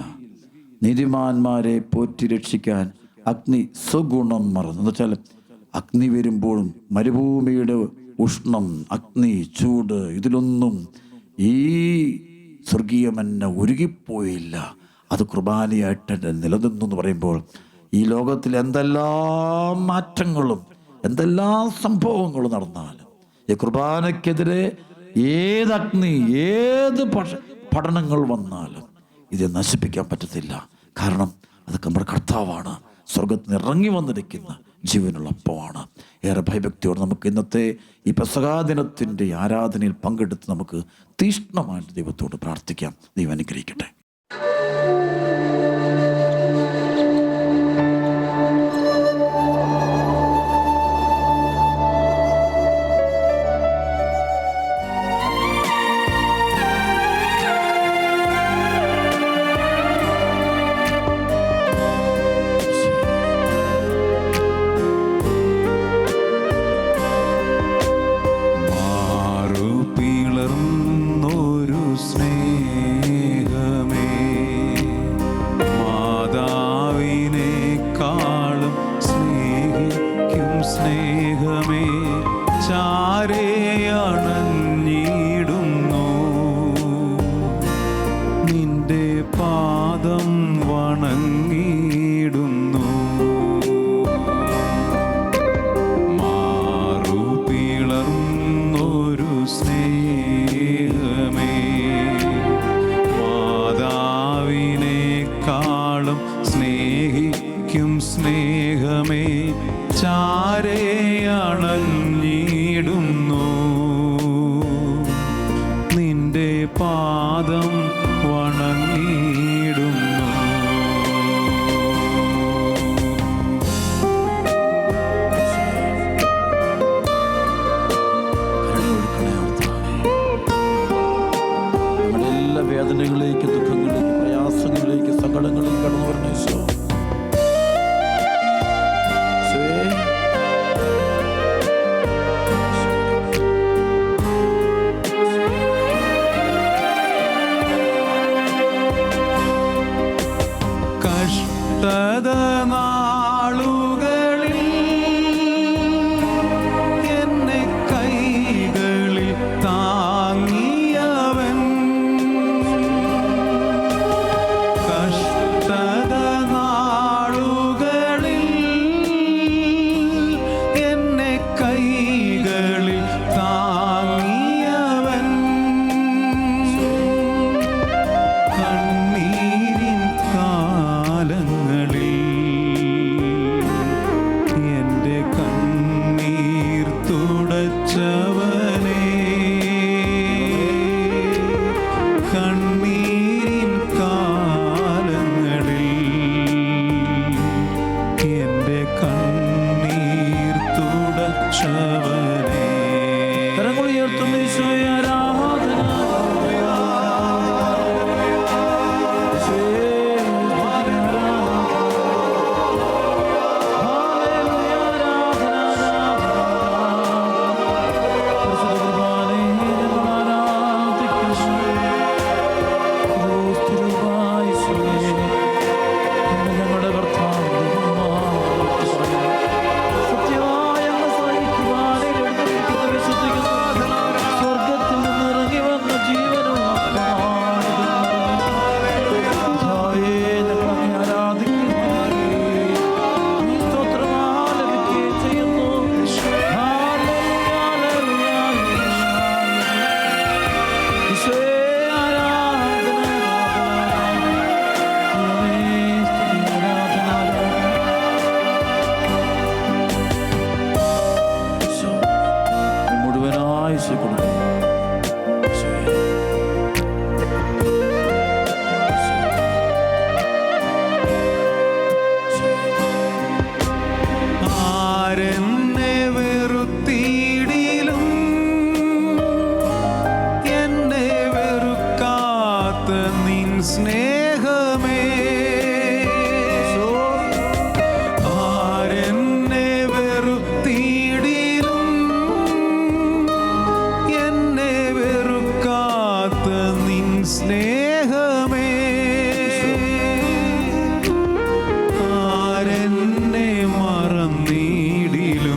നീതിമാന്മാരെ പോറ്റി രക്ഷിക്കാൻ അഗ്നി സ്വഗുണം മറന്നു. എന്ന് വെച്ചാൽ അഗ്നി വരുമ്പോഴും മരുഭൂമിയുടെ ഉഷ്ണം, അഗ്നി, ചൂട്, ഇതിലൊന്നും ഈ സ്വർഗീയ മന്ന ഉരുകിപ്പോയില്ല. അത് കുർബാനയായിട്ട് നിലനിന്നു എന്ന് പറയുമ്പോൾ ഈ ലോകത്തിൽ എന്തെല്ലാം മാറ്റങ്ങളും എന്തെല്ലാം സംഭവങ്ങളും നടന്നാലും ഈ കുർബാനയ്ക്കെതിരെ ഏത് അഗ്നി, ഏത് പഠനങ്ങൾ വന്നാലും ഇത് നശിപ്പിക്കാൻ പറ്റത്തില്ല. കാരണം അതൊക്കെ നമ്മുടെ കർത്താവാണ്, സ്വർഗത്തിൽ നിന്ന് ഇറങ്ങി വന്നിരിക്കുന്ന ജീവനുള്ള അപ്പമാണ്. ഏറെ ഭയഭക്തിയോടെ നമുക്ക് ഇന്നത്തെ ഈ പെസഹാ ദിനത്തിൻ്റെ ആരാധനയിൽ പങ്കെടുത്ത് നമുക്ക് തീഷ്ണമായിട്ട് ദൈവത്തോട് പ്രാർത്ഥിക്കാം. ദൈവം അനുഗ്രഹിക്കട്ടെ. സ്നേഹമേ ചാരേയണഞ്ഞിടുന്നു, നിന്റെ പാദം വണങ്ങിടുന്നു. നമ്മുടെ എല്ലാ വേദനകളിലേക്ക്, ദുഃഖങ്ങളിലേക്ക്, പ്രയാസങ്ങളിലേക്ക്, സങ്കടങ്ങളിലേക്ക് കടന്നു വരണേ ഈശോ. നാളുകളിൽ എന്നെ കൈകളിൽ താങ്ങിയവൻ, കഷ്ടത നാളുകളിൽ എന്നെ കൈകളിൽ താങ്ങിയവൻ, കണ്ണീരിൻ കാലങ്ങളിൽ എന്റെ കണ്ണീർ തുടച്ചവനേ, കണ്ണീരിൻ കാലങ്ങളിൽ എന്റെ കണ്ണീർ തുടച്ചവനേ. കരങ്ങൾ ഉയർത്തുന്ന ഈശോയെ ആരാധന. ആരെന്നെ വെറുത്തിടിലും എന്നെ വെറുക്കാത്ത നിൻ സ്നേഹമേ, ആരെന്നെ വെറുത്തിടിലും എന്നെ വെറുക്കാത്ത നിൻ സ്നേഹമേ, ആരെന്നെ മറന്നിടിലും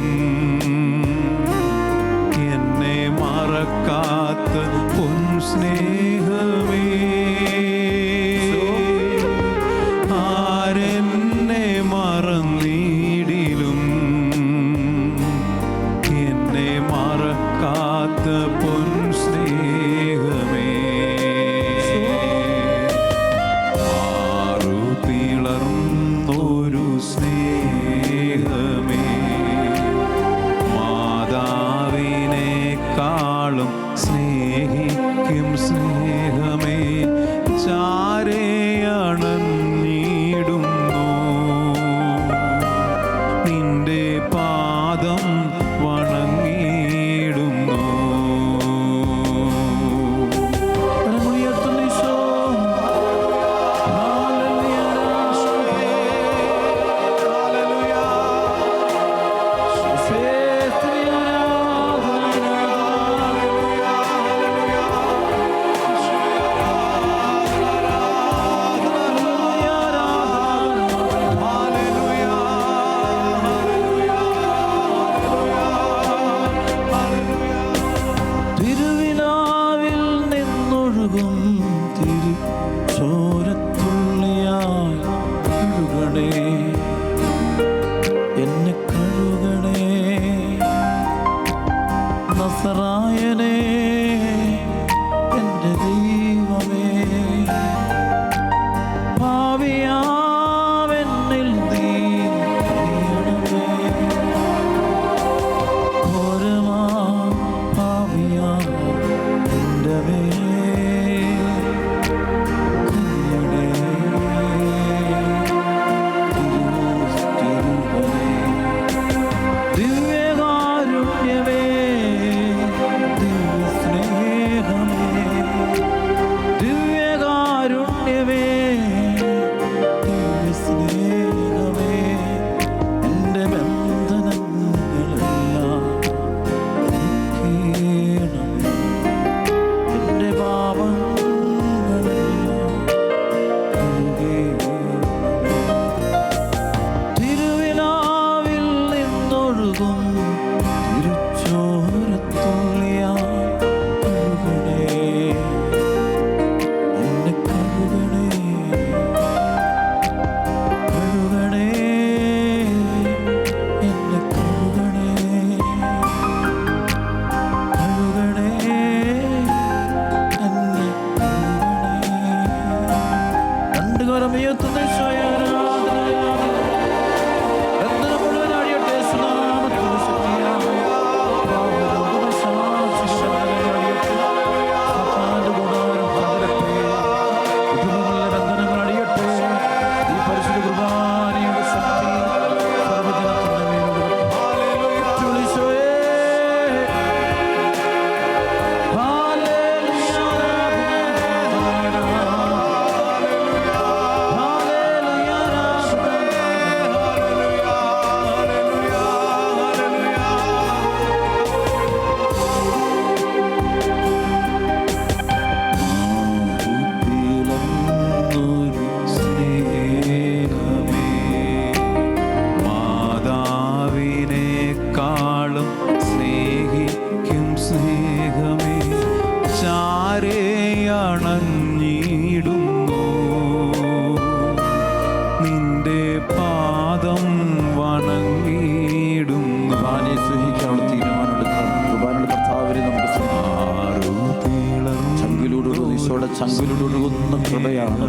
ചങ്കിലൊഴുകുന്ന കൃപയാണ്.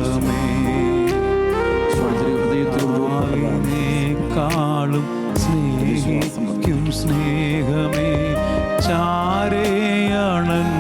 ഹൃദയത്തിലും സ്നേഹിക്കും സ്നേഹമേ, ചാരേയണഞ്ഞ